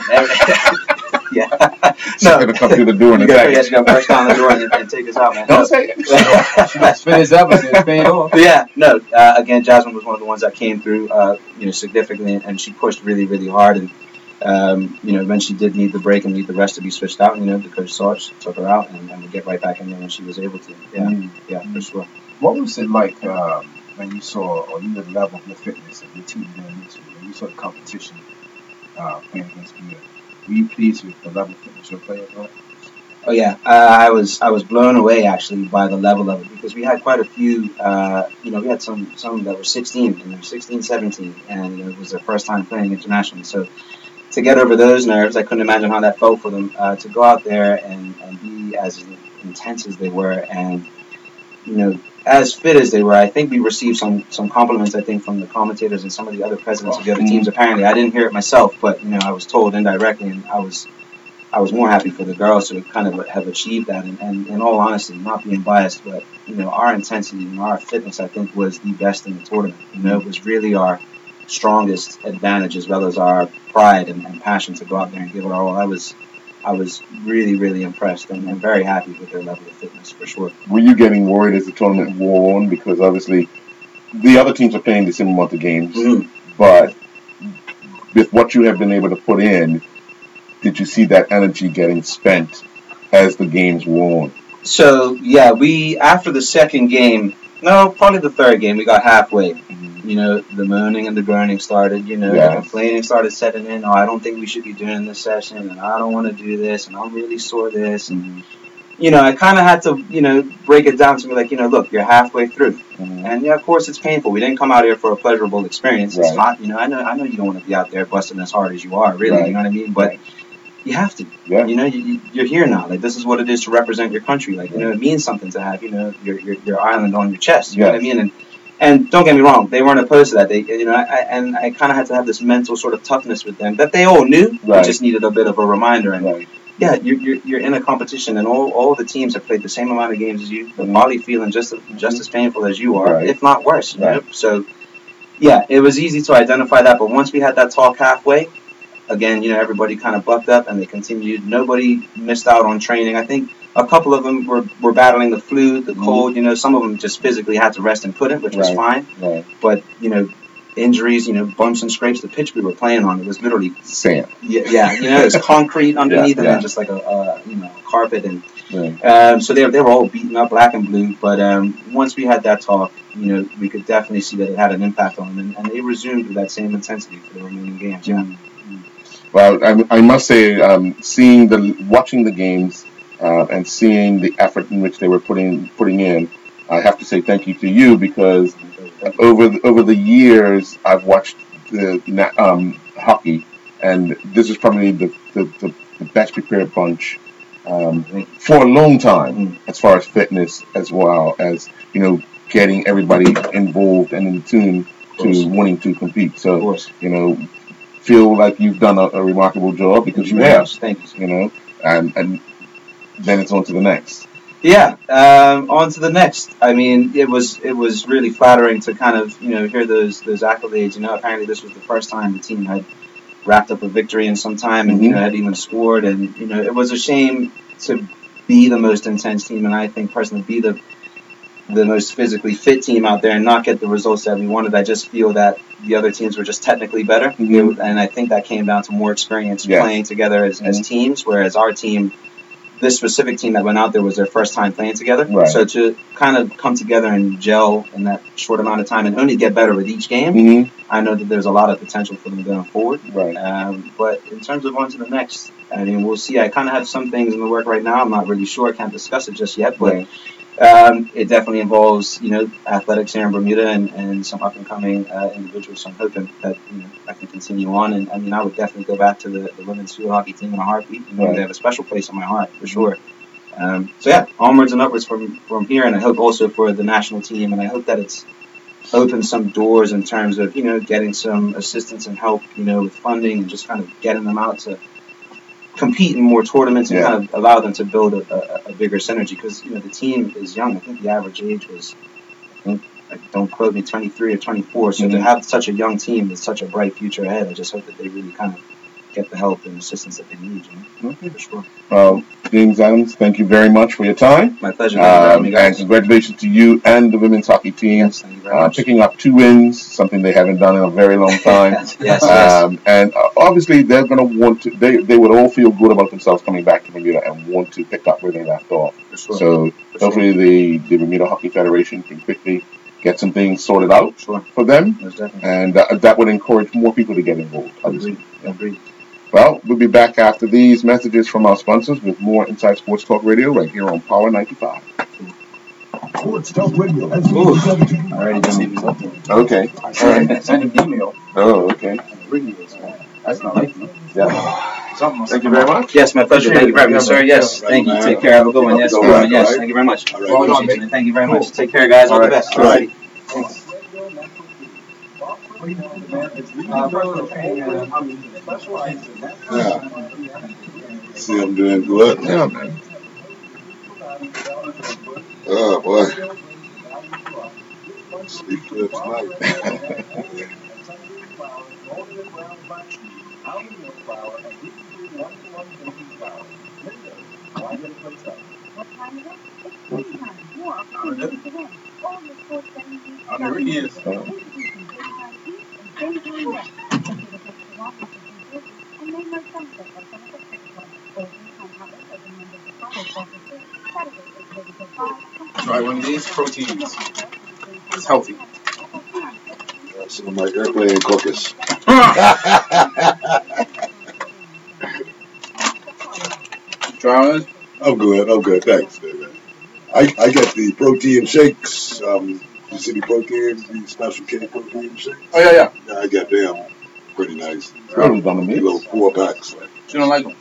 Yeah. She's gonna come through the door in a second. She's gonna burst down the door and take us out, man. Don't say it. Let's finish up and it's paid off. Yeah. No. Again, Jasmine was one of the ones that came through, significantly, and she pushed really, really hard. And when she did need the break and need the rest to be switched out, the coach saw it, she took her out, and would get right back in there when she was able to. Yeah, for sure. What was it like when you saw, or you knew the level of your fitness and your team doing this, when you saw the competition playing against Bermuda? Were you pleased with the level of fitness your players were? Oh yeah, I was blown away actually by the level of it, because we had quite a few. We had some that were 16, 16, 17, and it was their first time playing internationally. So to get over those nerves, I couldn't imagine how that felt for them. To go out there and be as intense as they were, and as fit as they were. I think we received some compliments, I think, from the commentators and some of the other presidents of the other teams. Apparently, I didn't hear it myself, but I was told indirectly, and I was more happy for the girls to kind of have achieved that. And in all honesty, not being biased, but our intensity and our fitness, I think, was the best in the tournament. It was really our strongest advantage, as well as our pride and passion to go out there and give it our all. I was really, really impressed and very happy with their level of fitness, for sure. Were you getting worried as the tournament wore on? Because obviously the other teams are playing the same amount of games, but with what you have been able to put in, did you see that energy getting spent as the games wore on? So, yeah, after the second game, no, probably the third game, we got halfway. The moaning and the groaning started, the complaining started setting in. Oh, I don't think we should be doing this session, and I don't want to do this, and I'm really sore this. And, I kind of had to, break it down to me like, look, you're halfway through. And, yeah, of course, it's painful. We didn't come out here for a pleasurable experience. It's not, I know you don't want to be out there busting as hard as you are, really, you know what I mean? But you have to. Yeah. You're here now. Like, this is what it is to represent your country. Like, it means something to have, your island on your chest. You know what I mean? And don't get me wrong, they weren't opposed to that. They, I kind of had to have this mental sort of toughness with them that they all knew. They just needed a bit of a reminder. And yeah, you're in a competition, and all the teams have played the same amount of games as you. They're probably feeling just as painful as you are, if not worse. So yeah, it was easy to identify that. But once we had that talk halfway, again, everybody kind of bucked up and they continued. Nobody missed out on training. I think a couple of them were battling the flu, the cold. Some of them just physically had to rest and couldn't, which was fine. But injuries, bumps and scrapes. The pitch we were playing on, it was literally sand. Yeah, it was concrete underneath and then just like a carpet. And so they were all beaten up, black and blue. But once we had that talk, we could definitely see that it had an impact on them, and they resumed with that same intensity for the remaining games. Yeah. Well, I must say, watching the games and seeing the effort in which they were putting in, I have to say thank you to you, because over the years I've watched the hockey, and this is probably the best prepared bunch for a long time, as far as fitness, as well as getting everybody involved and in tune to wanting to compete. So feel like you've done a remarkable job, because you have. Thank you. And then it's on to the next. Yeah, on to the next. I mean, it was really flattering to kind of hear those accolades. Apparently this was the first time the team had wrapped up a victory in some time, and had even scored. And it was a shame to be the most intense team, and I think personally be the the most physically fit team out there and not get the results that we wanted. I just feel that the other teams were just technically better, and I think that came down to more experience playing together as teams, whereas our team, this specific team that went out there, was their first time playing together. Right. So to kind of come together and gel in that short amount of time and only get better with each game, I know that there's a lot of potential for them going forward. Right. But in terms of on to the next, I mean, we'll see. I kind of have some things in the work right now. I'm not really sure. I can't discuss it just yet, but it definitely involves, athletics here in Bermuda and some up and coming individuals. So I'm hoping that I can continue on. And I mean, I would definitely go back to the women's field hockey team in a heartbeat. They have a special place in my heart for sure. So yeah, onwards and upwards from here, and I hope also for the national team, and I hope that it's opened some doors in terms of getting some assistance and help with funding and just kind of getting them out to compete in more tournaments and kind of allow them to build a bigger synergy, because the team is young. I think the average age was, don't quote me, 23 or 24. So to have such a young team with such a bright future ahead, I just hope that they really kind of get the help and assistance that they need. Okay. For sure. Well, James Adams, thank you very much for your time. My pleasure. And congratulations to you and the women's hockey team. Yes, thank you very much. Picking up 2 wins, something they haven't done in a very long time. Yes. And obviously they're going to want to, they would all feel good about themselves coming back to Bermuda and want to pick up where they left off. For sure. So hopefully the Bermuda Hockey Federation can quickly get some things sorted out for them. Most definitely. And that would encourage more people to get involved. Agreed. Well, we'll be back after these messages from our sponsors with more Inside Sports Talk Radio right here on Power 95. Sports Talk Radio. I already done it. Okay. All right. Send an email. Oh, okay. That's not like me. Yeah. Thank you very much. Yes, my pleasure. Thank you very much, sir. Yes, thank you. Take care. Have a good one. Yes, yes. Thank you very much. Thank you very much. Take care, guys. All the best. All right. See, I'm doing good. Yeah, man. Oh, boy. Sleep good tonight. What time is it? It's tea time. More opportunities to win. All your sports betting needs. Oh, there he is. Introducing Big Time East and Big Time West. Consider picking off with the New Jersey and name no sunset like some of the six clubs. All Big Time outlets open Monday to Friday, 12 to 6, Saturday, 8:30 to 5. Try one of these proteins. It's healthy. Some of my airplane caucus. Try one. I'm good. Thanks, David. I get the protein shakes. You see the proteins, the special K protein shakes? Oh, yeah. Yeah, I get them. Pretty nice. Really done to me. Little 4-packs. You don't like them?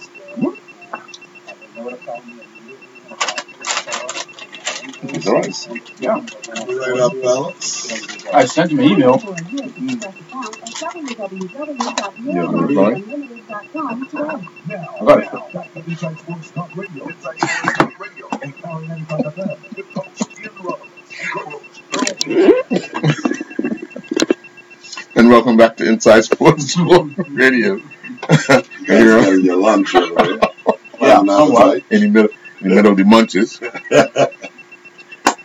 It's all right. Yeah. Right up, fellas. I sent him an email. Now, I got it. back to Inside Sports Talk Radio. Inside Sports Talk Radio. And Power 95 FM. With host Ian Roberts. And welcome back to Inside Sports Talk Radio. You guys having your lunch over there. Yeah, somewhat. In the middle of the munches.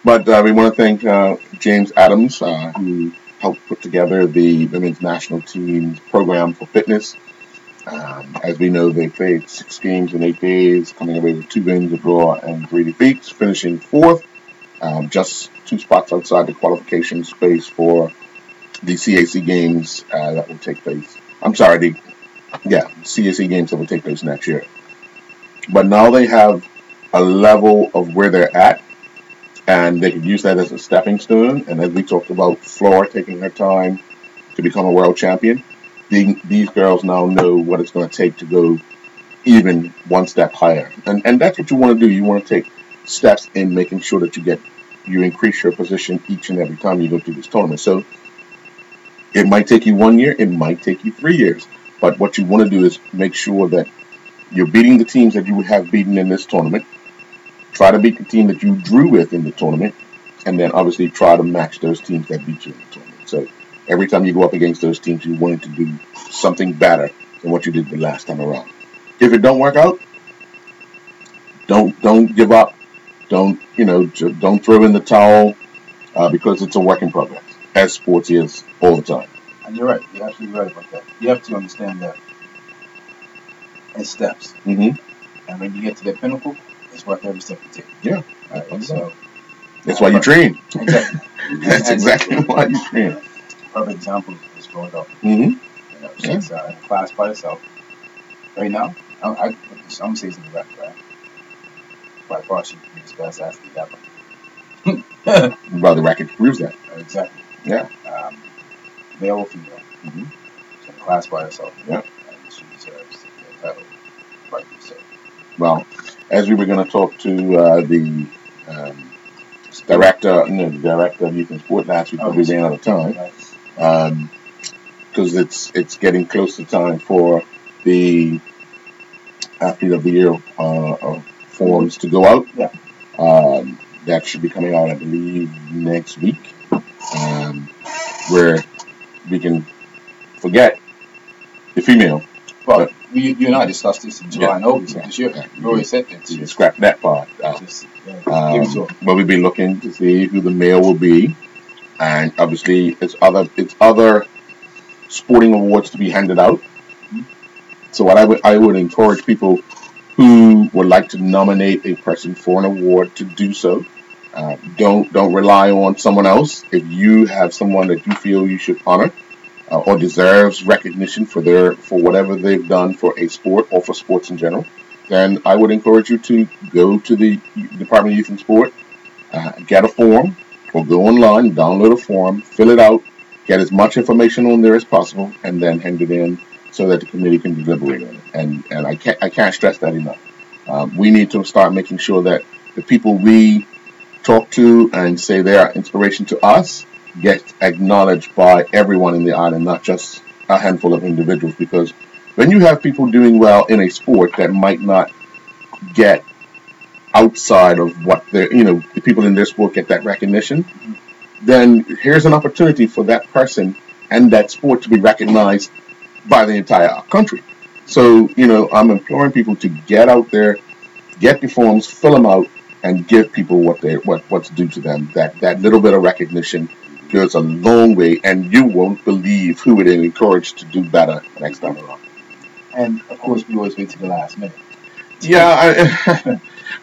But we want to thank James Adams, who helped put together the women's national team's program for fitness. As we know, they played 6 games in 8 days, coming away with 2 wins, a draw, and 3 defeats, finishing 4th, just 2 spots outside the qualification space for the CAC games that will take place. CAC games that will take place next year. But now they have a level of where they're at, and they could use that as a stepping stone. And as we talked about, Flora taking her time to become a world champion, these girls now know what it's going to take to go even one step higher. And that's what you want to do. You want to take steps in making sure that you increase your position each and every time you go through this tournament. So it might take you 1 year, it might take you 3 years. But what you want to do is make sure that you're beating the teams that you would have beaten in this tournament. Try to beat the team that you drew with in the tournament, and then obviously try to match those teams that beat you in the tournament. So every time you go up against those teams, you want to do something better than what you did the last time around. If it don't work out, don't give up. Don't throw in the towel. because it's a work in progress, as sports is all the time. And you're right. You're absolutely right about that. You have to understand that in steps. Mm-hmm. And when you get to that pinnacle, it's worth every step you take. Yeah. Right? So that's why you train. Exactly. That's exactly why you train. Perfect example is growing up. Mm-hmm. You know, she's in a class by herself. Right now, I'm gonna say something right. By far, she's the best athlete ever. Well, the record proves that. Exactly. Yeah. Male or female. Mm-hmm. She's in a class by herself. Yeah. And she deserves the title. Rightly so. Well, as we were going to talk to the director of youth and sport last week, but we ran out of time because it's getting close to time for the athlete of the year forms to go out. Yeah. That should be coming out, I believe, next week, where we can forget the female. Well, you and I discussed this in July and August of this year. You already said that. You scrap that part out. But we've been looking to see who the male will be, and obviously it's other sporting awards to be handed out. Mm-hmm. So what I would encourage people who would like to nominate a person for an award to do so. Don't rely on someone else. If you have someone that you feel you should honor or deserves recognition for whatever they've done for a sport or for sports in general, then I would encourage you to go to the Department of Youth and Sport, get a form, or go online, download a form, fill it out, get as much information on there as possible, and then hand it in so that the committee can deliberate on it. And I can't stress that enough. We need to start making sure that the people we talk to and say they are inspiration to us get acknowledged by everyone in the island, not just a handful of individuals. Because when you have people doing well in a sport that might not get outside of what the people in their sport get that recognition, then here's an opportunity for that person and that sport to be recognized by the entire country. So, I'm imploring people to get out there, get the forms, fill them out, and give people what's due to them. That little bit of recognition goes a long way, and you won't believe who it encouraged to do better next time around. And of course, we always wait to the last minute. Yeah,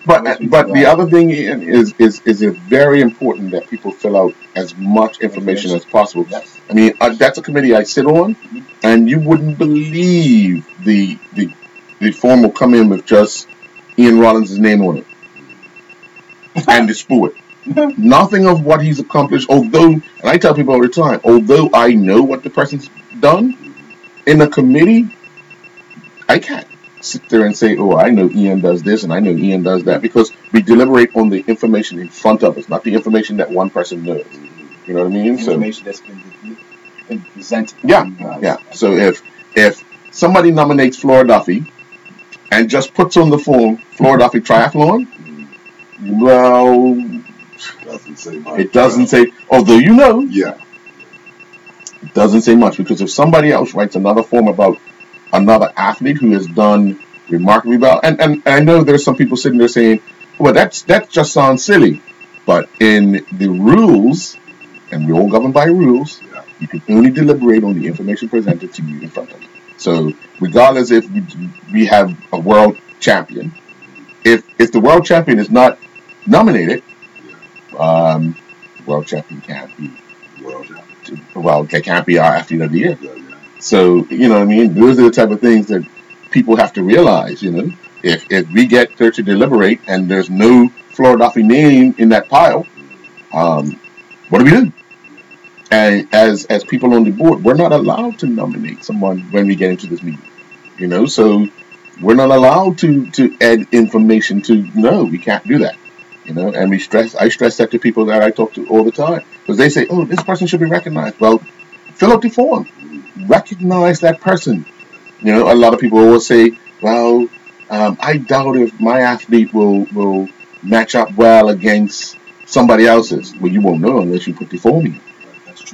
but the other thing is it's very important that people fill out as much information as possible. Yes. I mean, that's a committee I sit on, and you wouldn't believe the form will come in with just Ian Rollins' name on it and the sport. Nothing of what he's accomplished, and I tell people all the time, although I know what the person's done, in a committee, I can't sit there and say, oh, I know Ian does this and I know Ian does that, because we deliberate on the information in front of us, not the information that one person knows. You know what I mean? Information that's been presented. Yeah. So if somebody nominates Flora Duffy and just puts on the form Flora Duffy Triathlon, well, it doesn't say, although yeah, it doesn't say much, because if somebody else writes another form about another athlete who has done remarkably well, and I know there's some people sitting there saying, well, that just sounds silly, but in the rules, and we're all governed by rules, you can only deliberate on the information presented to you in front of you. So regardless if we have a world champion, if the world champion is not nominated, world champion can't be they can't be our athlete of the year. So, you know what I mean? Those are the type of things that people have to realize, If we get there to deliberate and there's no Flora Duffy name in that pile, what do we do? And as people on the board, we're not allowed to nominate someone when we get into this meeting, so we're not allowed to add information no, we can't do that, and I stress that to people that I talk to all the time, because they say, oh, this person should be recognized. Well, fill out the form, recognize that person. A lot of people always say, well, I doubt if my athlete will match up well against somebody else's. Well, you won't know unless you put the form in.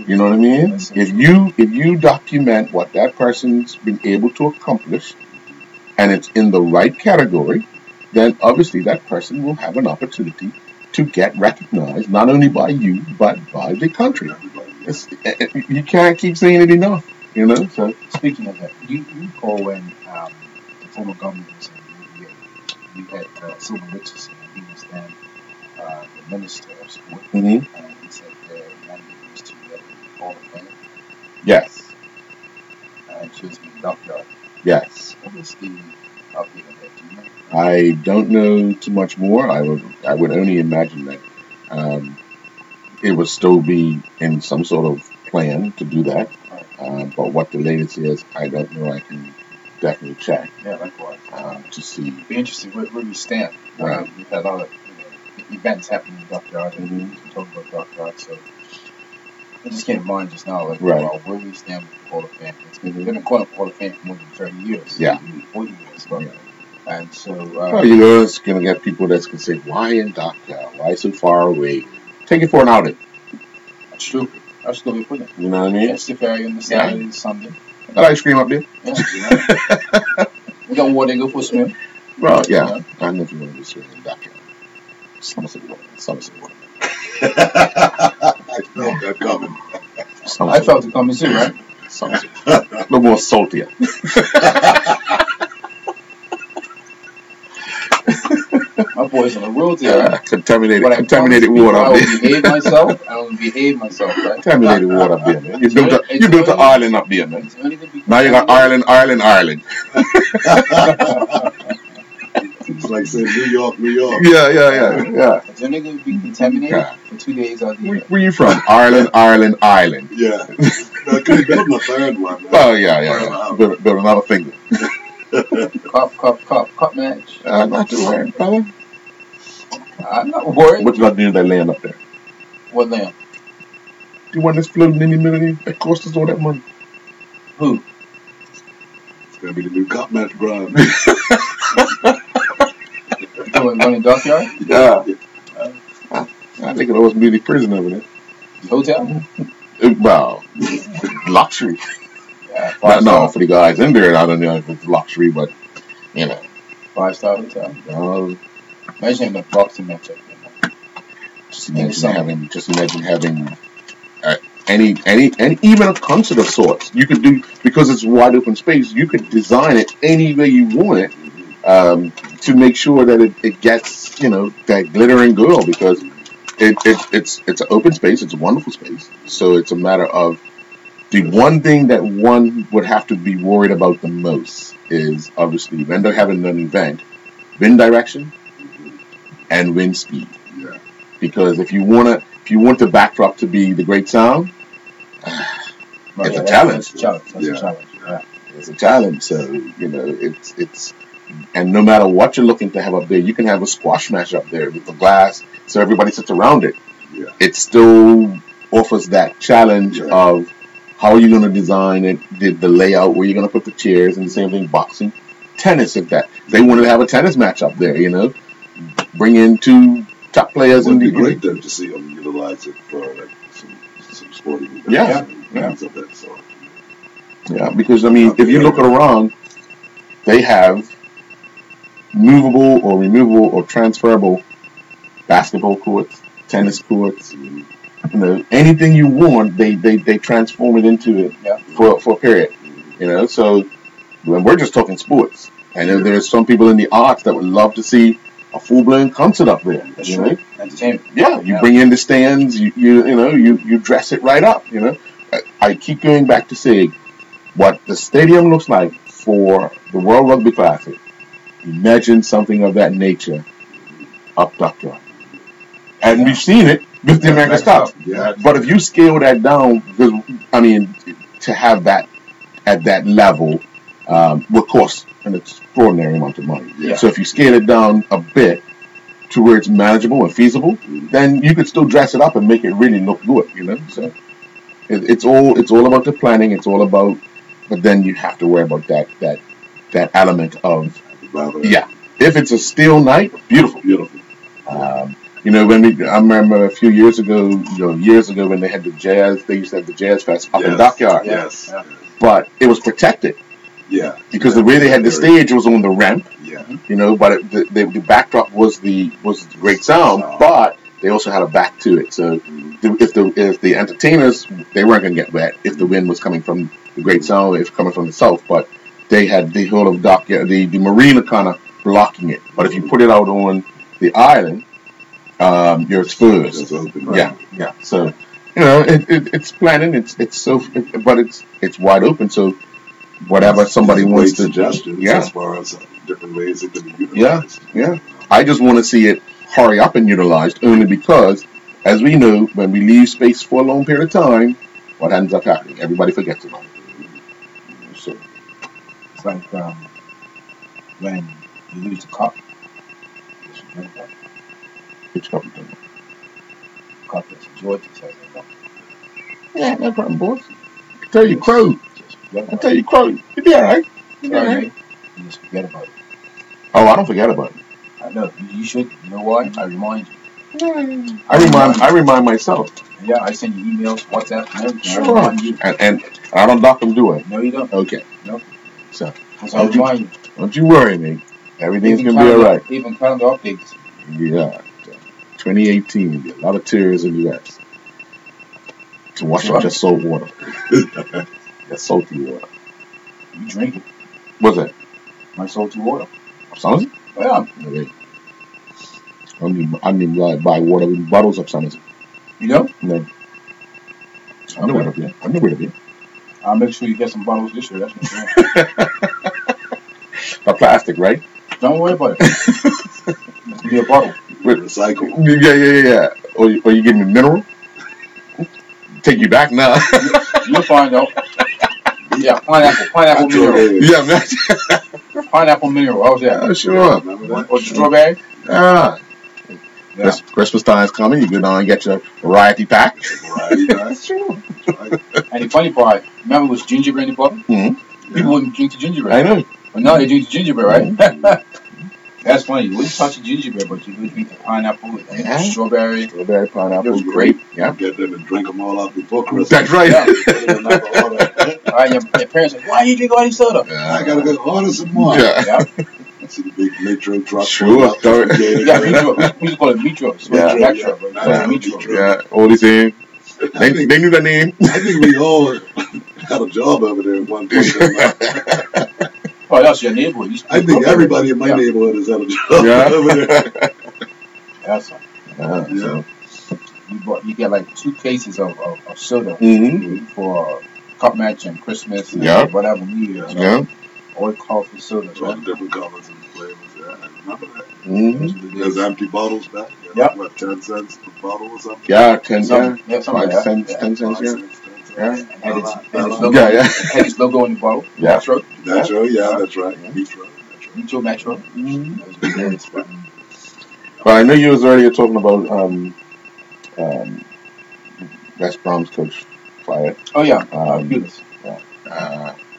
You know what I mean? If you document what that person's been able to accomplish, and it's in the right category, then obviously that person will have an opportunity to get recognized, not only by you, but by the country. You can't keep saying it enough, you know. So Speaking of that, you recall when the former government was in the UVA, we had Sylvan Richardson, and he was then the minister of sport, and he said one was to get a Hall of Fame, yes, and she was in the dockyard. yes. What was the update on that? Do you know? I don't know too much more. I would only imagine that it would still be in some sort of plan to do that. But what the latest is, I don't know. I can definitely check. Yeah, likewise. To see. Be interesting where we stand. Right. We've had a lot of events happening in the dockyard, and we talk about dockyard, so I just came to mind just now, like, Right. well, where we stand with the Hall of Fame. They've been calling it Hall of Fame for more than 30 years. Yeah. 40 years. But, and so... well, you know, it's going to get people that's going to say, why in dockyard? Why so far away? Take it for an outing. That's true. That's the way we put it. You know what I mean? Catch the ferry on the Saturday and Sunday. Got ice cream up there? Yeah, you know. We got water to go for a swim. Well, yeah. I never want to swim in dockyard. Somerset water. I felt that coming. I felt it coming too, right? Somerset. A little more saltier. My boys on the road there. Contaminated But water up I there. will behave myself. I will behave myself, right? Contaminated water up there, man. You built an island up there, man. It's only gonna be Now you got Ireland. It's like saying New York. Yeah. It's only going to be contaminated for 2 days out of the year. Where you from? Ireland. Yeah. I could have built a third one. Man. Oh, yeah. Build another finger. Cup match. Not too worried, fella. I'm not worried. What you got to do with that land up there? What land? The one that's floating in the middle there? That cost us all that money. Who? It's going to be the new cup match ground. Doing one in dockyard? Yeah. I think it always be the prison over there. The hotel? Well, luxury. Yeah, no, for the guys in there, I don't know if it's luxury, but, you know. 5-star hotel. Imagine having a boxing match up there. Just imagine having any even a concert of sorts. You could do, because it's wide open space, you could design it any way you want it. To make sure that it gets, you know, that glittering girl, because it's an open space, it's a wonderful space. So it's a matter of, the one thing that one would have to be worried about the most is, obviously, when they're having an event, wind direction and wind speed. Yeah. Because if you want the backdrop to be the great sound, it's a challenge. That's a challenge. Yeah. It's a challenge. So, you know, it's and no matter what you're looking to have up there, you can have a squash match up there with the glass, so everybody sits around it. Yeah. It still offers that challenge of how are you going to design it, the layout, where you're going to put the chairs, and the same thing boxing, tennis. If they wanted to have a tennis match up there, you know, bring in 2 top players. It would be great though to see them utilize it for like some sporting events. Yeah. Of that sort. Yeah, because I mean, if you look around, they have movable or removable or transferable basketball courts, tennis courts, you know, anything you want, they transform it into it for a period, you know. So when we're just talking sports, and there's some people in the arts that would love to see a full-blown concert up there. That's you true. know? Entertainment. Yeah, you bring in the stands, you dress it right up, you know. I keep going back to saying what the stadium looks like for the World Rugby Classic. Imagine something of that nature up Dockyard. And we've seen it with the American Cup. Yeah. But if you scale that down, because, I mean, to have that at that level would cost an extraordinary amount of money. Yeah. So if you scale it down a bit to where it's manageable and feasible, then you could still dress it up and make it really look good, you know. So it's all about the planning. It's all about, but then you have to worry about that element of, yeah. If it's a still night, beautiful. You know, I remember a few years ago, when they had the jazz, they used to have the Jazz Fest up in Dockyard. Yes. But it was protected. Yeah. Because the way they had the stage was on the ramp. Yeah. You know, but the backdrop was the great sound, but they also had a back to it. So if the entertainers, they weren't going to get wet if the wind was coming from the Great Sound, if coming from the south, but they had the whole of dock, the marina kind of blocking it. But if you put it out on the island, you're exposed. It's open. Yeah. So it's planning. But it's wide open. So whatever somebody It's a wants great to, suggestions as far as different ways it can be utilized. Yeah. I just want to see it hurry up and utilized, only because, as we know, when we leave space for a long period of time, what ends up happening? Everybody forgets about it. So It's like when you lose the cup, you should drink that it's couple things. cup that's enjoyed to say that. Yeah, no problem, boss. I tell you, Crow. Just forget I about tell it. you, Crow. You'll be all right. You'll be all Sorry, right. mate. You just forget about it. Oh, I don't forget about it. I know. You should. You know why? I remind you. I remind myself. Yeah, I send you emails, WhatsApp, and everything. I Sure. remind you. And I don't dock them, do I? No, you don't. Okay. No. So Because I remind you. don't you worry, mate. Everything's Even gonna be all calendar- right. Even calendar updates. Yeah. 2018, a lot of tears in the U.S. to wash up your salt water. Your salty water. You drink it. What's that? My salty water. Sounds? Yeah. Okay. I mean, buy water in bottles of something. You know? No. I've never heard of it. I'll make sure you get some bottles this year. That's for sure. The plastic, right? Don't worry about it. Give me a bottle. Recycle. Yeah. Or you give me mineral? Take you back now. You'll find out. Yeah, pineapple mineral. Yeah, man. Pineapple mineral. How's that? Yeah, sure. Or strawberry? Yeah. Yeah. Christmas time's coming. You go down and get your variety pack. Sure. And the funny part, remember it was gingerbread in the bottle? Mm-hmm. People wouldn't drink the gingerbread. I know. But now they drink the gingerbread, right? Mm-hmm. That's funny. You wouldn't touch the gingerbread, but you would drink the pineapple, and strawberry. Strawberry, pineapple, grape. Yeah. Get them and drink them all out before Christmas. That's right. Yeah. Your parents like, why you drink all these soda? I gotta go order some more. Yeah. See the big metro truck. Sure. Yeah, metro. We used to call it metro. So Yeah. metro, but metro. Yeah. All the same. They knew the name. I think we all had a job over there at one point. Oh, that's your neighborhood. I think everybody in my neighborhood has had a job over there. That's So. you get like 2 cases of soda Mm-hmm. for cup match and Christmas and Yeah. whatever New Year's. Yeah. All colorful sodas, All right? different colors and flavors. Yeah, I remember that. Mm-hmm. There's empty bottles back. Yep. What, 10 cents per bottle or something? Yeah, 10 Something cents. like 5 that. cents, Yeah. 10 cents, 5 yeah. cents, 10 cents. Yeah. And its logo. logo, Yeah. had its logo in the bottle. Yeah. Metro. Metro, yeah, that's right. Yeah. Metro. Metro. Mm-hmm. That was a great spot. Well, I know you was earlier talking about West Brom's coach fired. Oh yeah, Pulis.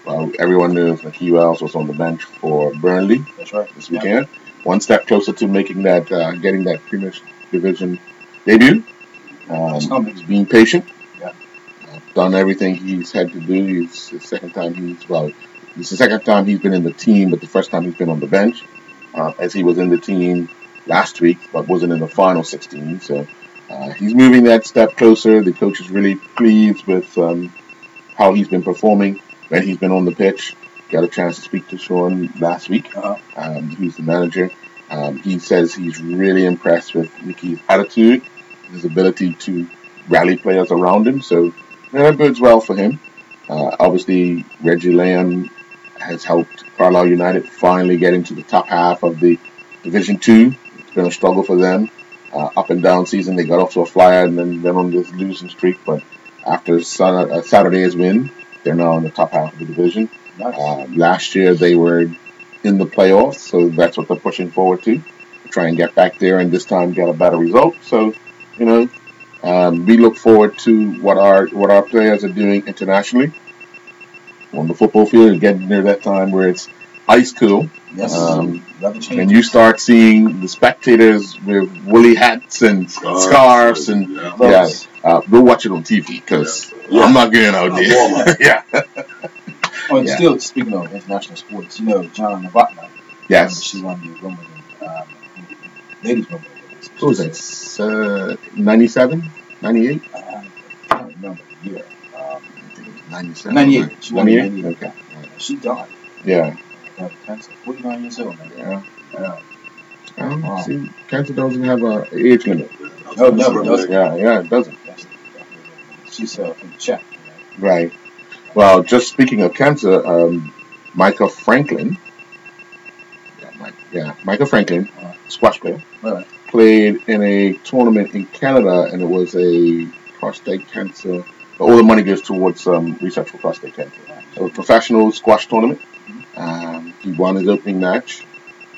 Well, everyone knows that he also was on the bench for Burnley that's right. this weekend. One step closer to making that, getting that Premier Division debut. He's being patient. Yeah. Done everything he's had to do. It's the second time he's been in the team, but the first time he's been on the bench, as he was in the team last week, but wasn't in the final 16. So he's moving that step closer. The coach is really pleased with how he's been performing when he's been on the pitch. Got a chance to speak to Sean last week. He's the manager. He says he's really impressed with Mickey's attitude, his ability to rally players around him. So that bodes well for him. Obviously, Reggie Leon has helped Carlisle United finally get into the top half of the Division 2. It's been a struggle for them. Up and down season, they got off to a flyer and then went on this losing streak. But after Saturday's win, they're now in the top half of the division. Nice. Last year, they were in the playoffs, so that's what they're pushing forward to try and get back there and this time get a better result. So, we look forward to what our players are doing internationally on the football field, getting near that time where it's ice cool. Yes. And you start seeing the spectators with woolly hats and scarves and go watch it on TV because I'm not getting out there. Yeah. Oh, and still speaking of international sports, John Novotny. Yes. She won the Wimbledon, ladies Wimbledon. What was that? 97? 98? I don't remember the year. I think it was 97. 98. She was 98? 98. Okay. She died. Yeah. Of cancer. 49 years old, man. Yeah. Yeah. Wow. See, cancer doesn't have an age limit. No, never does. Yeah, it doesn't. She's from Czech. Right. Well, just speaking of cancer, Micah Franklin, Micah Franklin, squash player, played in a tournament in Canada, and it was a prostate cancer. All the money goes towards research for prostate cancer. So a professional squash tournament. He won his opening match.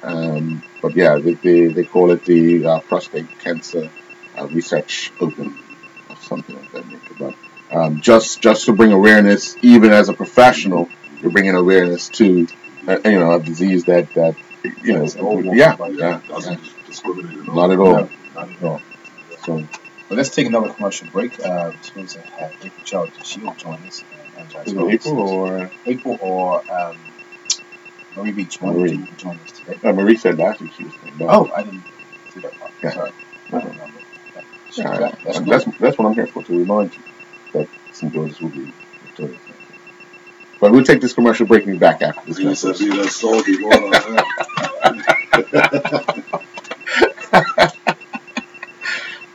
But yeah, they call it the prostate cancer research open or something like that. But just to bring awareness, even as a professional, you're bringing awareness to a disease that Doesn't discriminate at all. not at all. No, not at all. So, well, let's take another commercial break. We're supposed to have April Charles She'll join us. is it April or Marie Beach. Marie will join us today. Marie said last week she was coming back. Oh, I didn't see that part. Yeah. Sorry. I don't remember. That's what I'm here for, to remind you that St. George's will be returning. But we'll take this commercial break and be back after this. Yes, that'd be that salty water.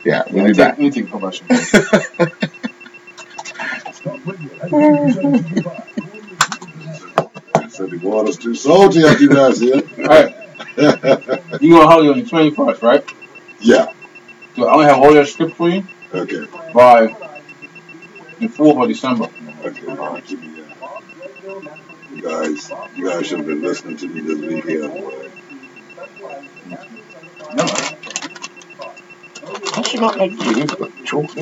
Yeah, we'll be back. We'll take a commercial break. Said the water's too salty out you guys here. Alright. You gonna hold you on the 21st, right? Yeah. So I only have all your script for you Okay. by the 4th of December. Okay. Give me you guys should have been listening to me this weekend. No. How she not like you? Choke me?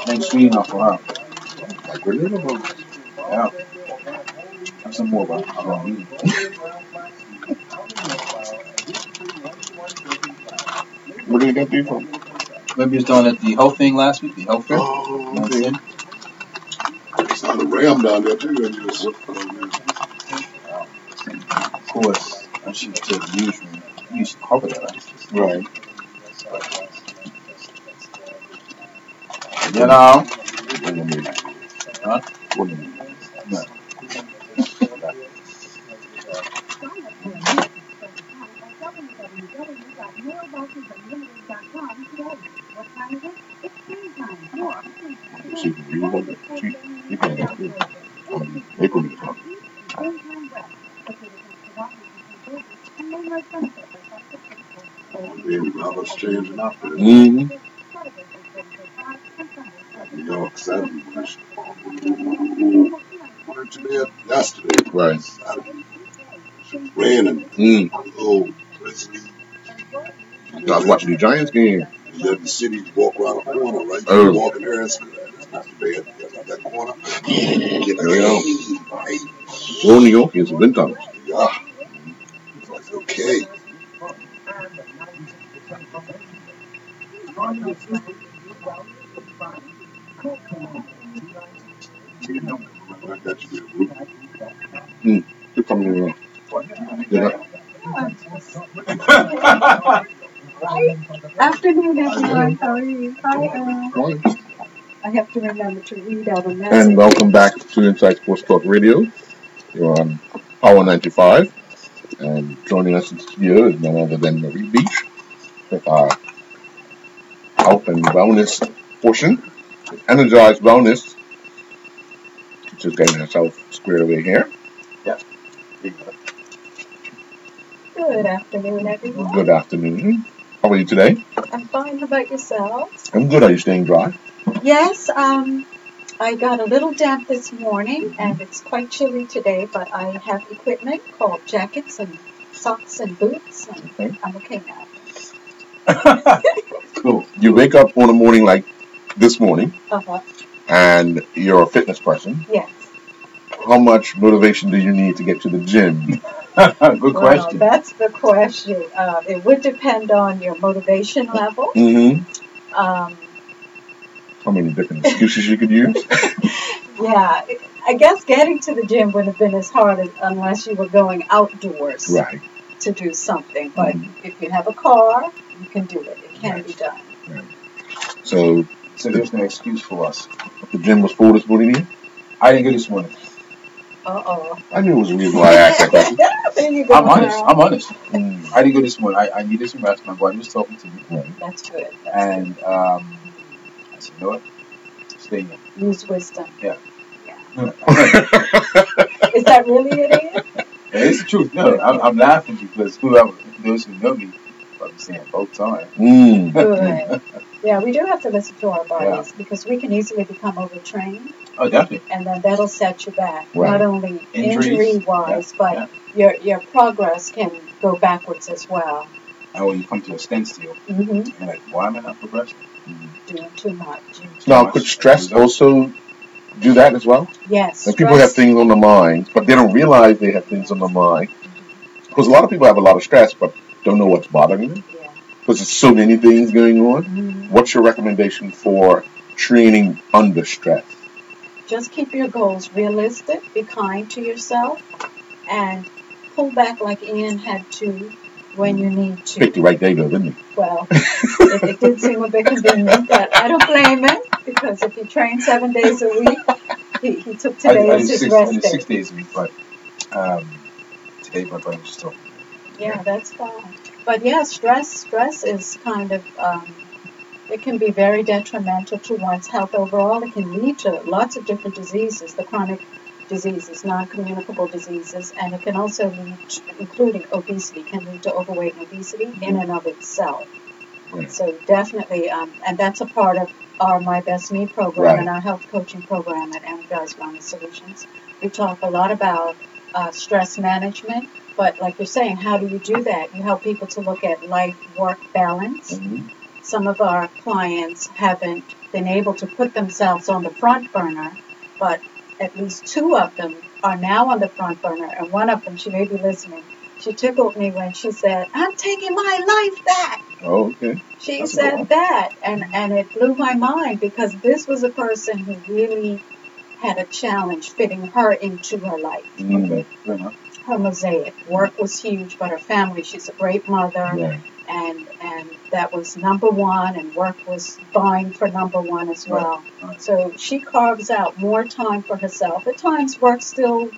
Ain't sweet enough for her. Like we're little. Yeah. Have some more, but I don't need it. Where did you get these from? Maybe it's done at the health thing last week, the health fair. Oh, okay. It's not a ram down there too, and you just Of course, I should have said the newsroom. We used to cover that. Right. You know? Huh? No. April. I was changing up there. Mm-hmm. New York Saturday went to bed yesterday. Right. Saturday. It's raining. Oh, drizzly. I was watching the Giants game. You let the city walk around the corner, right? Oh. You walk in there, it's not bad. That corner. There we go. Well, New York is wind tunnels. Yeah. It's like, okay. You're coming in. Yeah. Afternoon, everyone. How are you? Hi, I have to remember to read out a message. And welcome back to Inside Sports Talk Radio. You're on Power 95. And joining us in the studio is none other than Marie Beach with our health and wellness portion. Energized Wellness. Just getting herself squared away here. Yeah. Good afternoon, everyone. Good afternoon. How are you today? I'm fine. How about yourselves? I'm good. Are you staying dry? Yes, I got a little damp this morning, and it's quite chilly today, but I have equipment called jackets and socks and boots, and Okay. I'm okay now. Cool. You wake up on a morning like this morning, Uh-huh. and you're a fitness person. Yes. How much motivation do you need to get to the gym? Good question. Well, that's the question. It would depend on your motivation level. Mm-hmm. How many different excuses you could use? Yeah, I guess getting to the gym wouldn't have been as hard unless you were going outdoors Right. to do something. But if you have a car, You can do it. It can be done. So So there's no excuse for us. the gym was full this morning. Here? I didn't go this morning. I knew it was a reason why I asked that question. There you go. I'm honest. Mm. I didn't go this morning. I needed some rest. My body was talking to me. Right. That's good. And I said, you know what? Stay in. Use wisdom. Yeah. Is that really it? It's the truth. No, I'm laughing because those who know me probably saying both times. Mm. Good. Yeah, we do have to listen to our bodies because we can easily become overtrained. Oh, definitely. And then that'll set you back, Right. not only Injuries. injury-wise, but your progress can go backwards as well. And when you come to a standstill, you're like, why am I not progressing? Doing too much. Now, could stress also do that as well? Yes. And people have things on their mind, but they don't realize they have things on their mind. Because a lot of people have a lot of stress, but don't know what's bothering them. Yeah. Because there's so many things going on. What's your recommendation for training under stress? Just keep your goals realistic. Be kind to yourself. And pull back like Ian had to when you need to. Picked the right day, though, didn't he? Well, it did seem a bit convenient, but I don't blame him, because if he trained 7 days a week, he took today as his rest day. 6 days a week, but today my brain was just talking. Yeah, that's fine. But yeah, stress is kind of, it can be very detrimental to one's health overall. It can lead to lots of different diseases, the chronic diseases, non-communicable diseases, and it can also lead to, including obesity, can lead to overweight and obesity in and of itself. Right. So definitely, and that's a part of our My Best Me program and our health coaching program at Energize Wellness Solutions. We talk a lot about stress management, but like you're saying, how do you do that? You help people to look at life-work balance. Some of our clients haven't been able to put themselves on the front burner, but at least 2 of them are now on the front burner, and one of them, she may be listening, she tickled me when she said, I'm taking my life back. Oh, okay. She said that, and it blew my mind, because this was a person who really had a challenge fitting her into her life. Okay. Her mosaic. Work was huge, but her family, she's a great mother, and that was number one, and work was vying for number one as well. Right. So she carves out more time for herself. At times, work still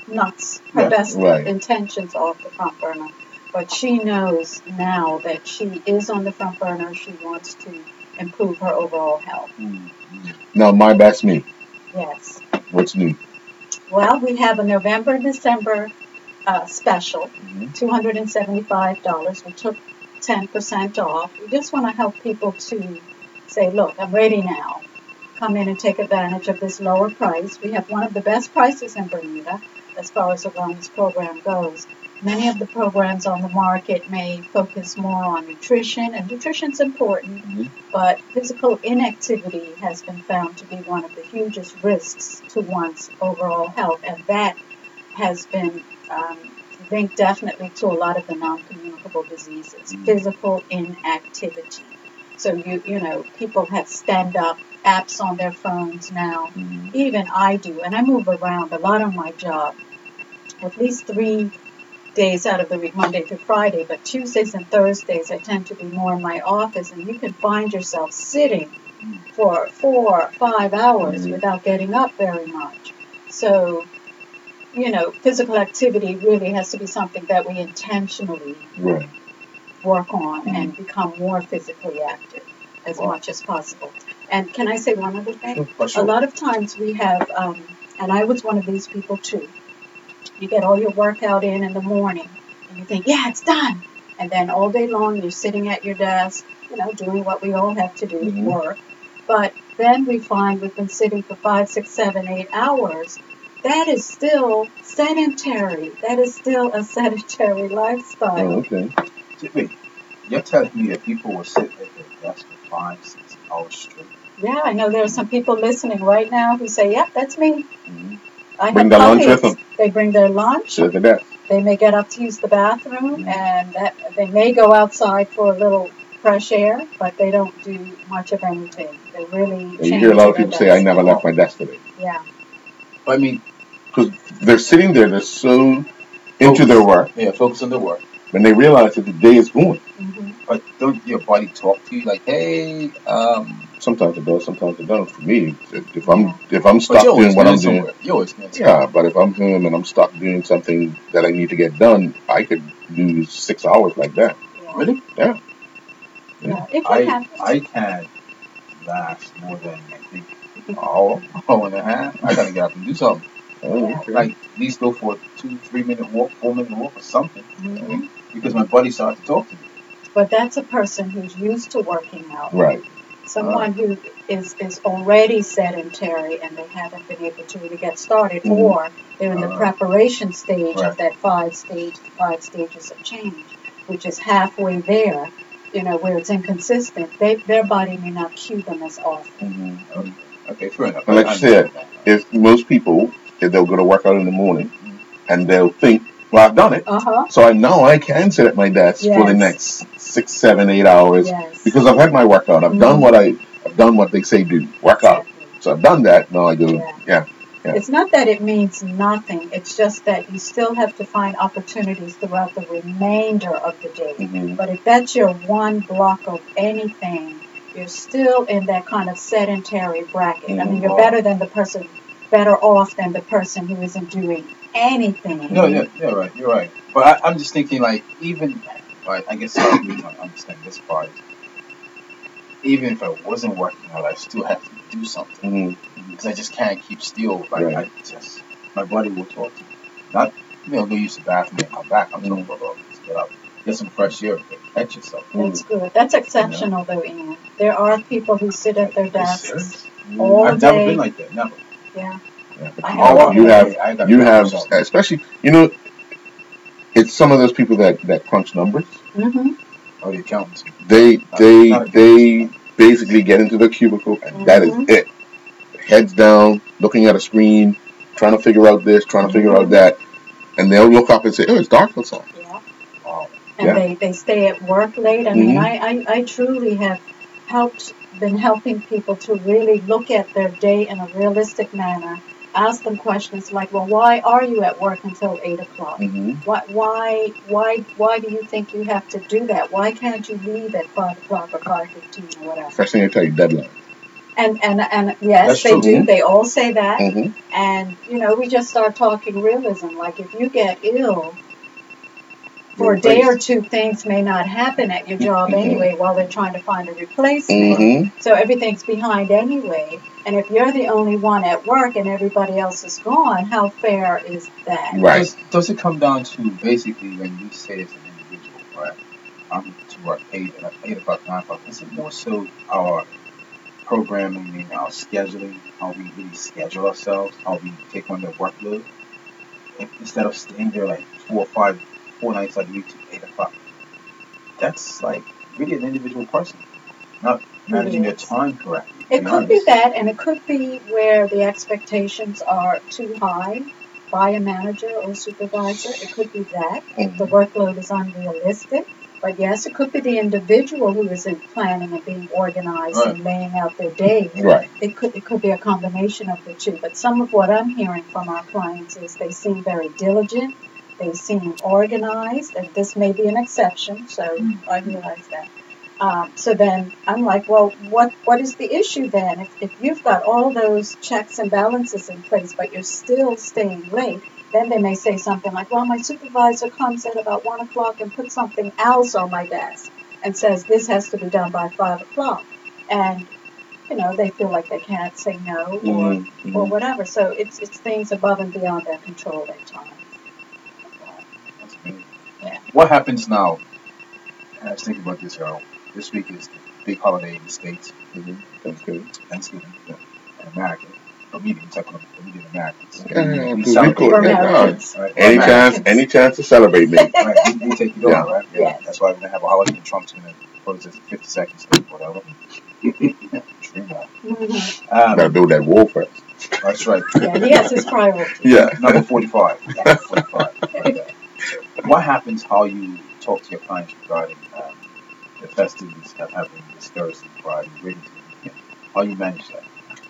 knocks her best intentions off the front burner. But she knows now that she is on the front burner. She wants to improve her overall health. Now, My Best Me. Yes. What's new? Well, we have a November-December special, $275. We took 10% off. We just want to help people to say, look, I'm ready now. Come in and take advantage of this lower price. We have one of the best prices in Bermuda as far as the wellness program goes. Many of the programs on the market may focus more on nutrition, and nutrition's important, but physical inactivity has been found to be one of the hugest risks to one's overall health, and that has been linked definitely to a lot of the non-communicable diseases, physical inactivity. So, you know, people have stand-up apps on their phones now. Even I do, and I move around a lot on my job, at least 3 days out of the week, Monday through Friday, but Tuesdays and Thursdays I tend to be more in my office, and you can find yourself sitting for 4 or 5 hours without getting up very much. So, you know, physical activity really has to be something that we intentionally work on and become more physically active as much as possible. And can I say one other thing? A lot of times we have, and I was one of these people too, you get all your workout in the morning, and you think, yeah, it's done. And then all day long, you're sitting at your desk, you know, doing what we all have to do, work. But then we find we've been sitting for 5, 6, 7, 8 hours. That is still sedentary. That is still a sedentary lifestyle. Oh, okay. Wait, you're telling me that people will sit at their desk for 5, 6 hours straight? Yeah, I know there are some people listening right now who say, yep, that's me. I Bring have their lunch with them. They bring their lunch. Sit at the desk. They may get up to use the bathroom, and they may go outside for a little fresh air, but they don't do much of anything. They really You hear a lot of people say, I never left my desk today. Yeah. I mean, because they're sitting there, they're so into their work. Yeah, focus on their work. When they realize that the day is going. But don't your body talk to you like, hey, Sometimes it does, sometimes it don't. For me, if Yeah. I'm but stuck you're always doing what going I'm doing, somewhere. You're always going somewhere. yeah. But if I'm home and I'm stuck doing something that I need to get done, I could lose 6 hours like that. Yeah. Really? Yeah. Yeah. If you have, I can't last more than I think an hour and a half. I gotta get up and do something. Oh, Yeah. okay. Like at least go for a 2-3 minute walk, 4 minute walk or something. Mhm. Because my body starts to talk to me. But that's a person who's used to working out. Right. Someone who is already sedentary and they haven't been able to really get started, Mhm. or they're in the preparation stage Right. of that five stages of change, which is halfway there, where it's inconsistent. Their body may not cue them as often. Mhm. Okay, fair enough. And like I you said, understand that. if most people, if they'll go to work out in the morning and they'll think, well, I've done it, so I can sit at my desk for the Yes. next 6, 7, 8 hours Yes. because I've had my workout. I've done what they say do, work out. Exactly. So I've done that. Now I go, Yeah. yeah. It's not that it means nothing. It's just that you still have to find opportunities throughout the remainder of the day. Mhm. But if that's your one block of anything, you're still in that kind of sedentary bracket. I mean, you're better off than the person who isn't doing anything. No, yeah, right. You're right. But I'm just thinking, like, even, right, I guess I don't understand this part. Even if I wasn't working out, I still have to do something Mhm. because I just can't keep still. Like Right. my body will talk to me. Not, go use the bathroom and come back. I'm talking about just get up, get some fresh air, catch yourself. That's good. That's exceptional, though, Ian. There are people who sit at their Are you desks serious? all I've day. never been like that. Never. Yeah. Yeah, but I you have have, all you day. have, I gotta you do have, something. especially, it's some of those people that crunch numbers. Mm-hmm. Or the accountants. They Not accountants. basically get into the cubicle and that is it. Heads down, looking at a screen, trying to figure out this, trying to figure out that, and they'll look up and say, "Oh, it's dark outside." Yeah. Wow. And Yeah. they stay at work late. I mean, Mhm. I truly have been helping people to really look at their day in a realistic manner. Ask them questions like, well, why are you at work until 8 o'clock? Mhm. Why do you think you have to do that? Why can't you leave at 5 o'clock or 5:15 or whatever? First thing they tell you, deadline. And yes, That's they true. do. They all say that. Mhm. And we just start talking realism. Like if you get ill for a day or two, things may not happen at your job anyway while they're trying to find a replacement. Mhm. So everything's behind anyway. And if you're the only one at work and everybody else is gone, how fair is that? Right. Does it come down to basically when you say as an individual, right? I'm to work 8 o'clock, 9 o'clock. Is it more so our programming and our scheduling, how we really schedule ourselves, how we take on the workload, instead of staying there like 4 nights out of the week to 8 o'clock? That's like really an individual person, not managing their time correctly. It could be that, and it could be where the expectations are too high by a manager or supervisor. It could be that the workload is unrealistic. But yes, it could be the individual who isn't planning and being organized and laying out their day. Right. It could be a combination of the two. But some of what I'm hearing from our clients is they seem very diligent. They seem organized, and this may be an exception, so I realize that. So then I'm like, well, what is the issue then? If you've got all those checks and balances in place, but you're still staying late, then they may say something like, well, my supervisor comes at about 1 o'clock and puts something else on my desk and says this has to be done by 5 o'clock. And, they feel like they can't say no or whatever. So it's things above and beyond their control at times. That's amazing. Yeah. What happens now? I was thinking about this, Harold. This week is the big holiday in the States. Thanksgiving. Yeah. In America. Bermuda, we're talking about Bermuda Americans. We celebrate. Americans. Right? Any chance to celebrate, mate. Right. We take it over, right? Yeah. That's why we're going to have a holiday and Trump's going to close this 50 seconds or whatever. Dream that. Gotta build that wall first. That's right. Yeah, he has his priorities. Yeah. Number 45. Number 45. Okay. What happens how you talk to your clients regarding the festivities that happen this Thursday, Friday, really to the weekend? How you manage that?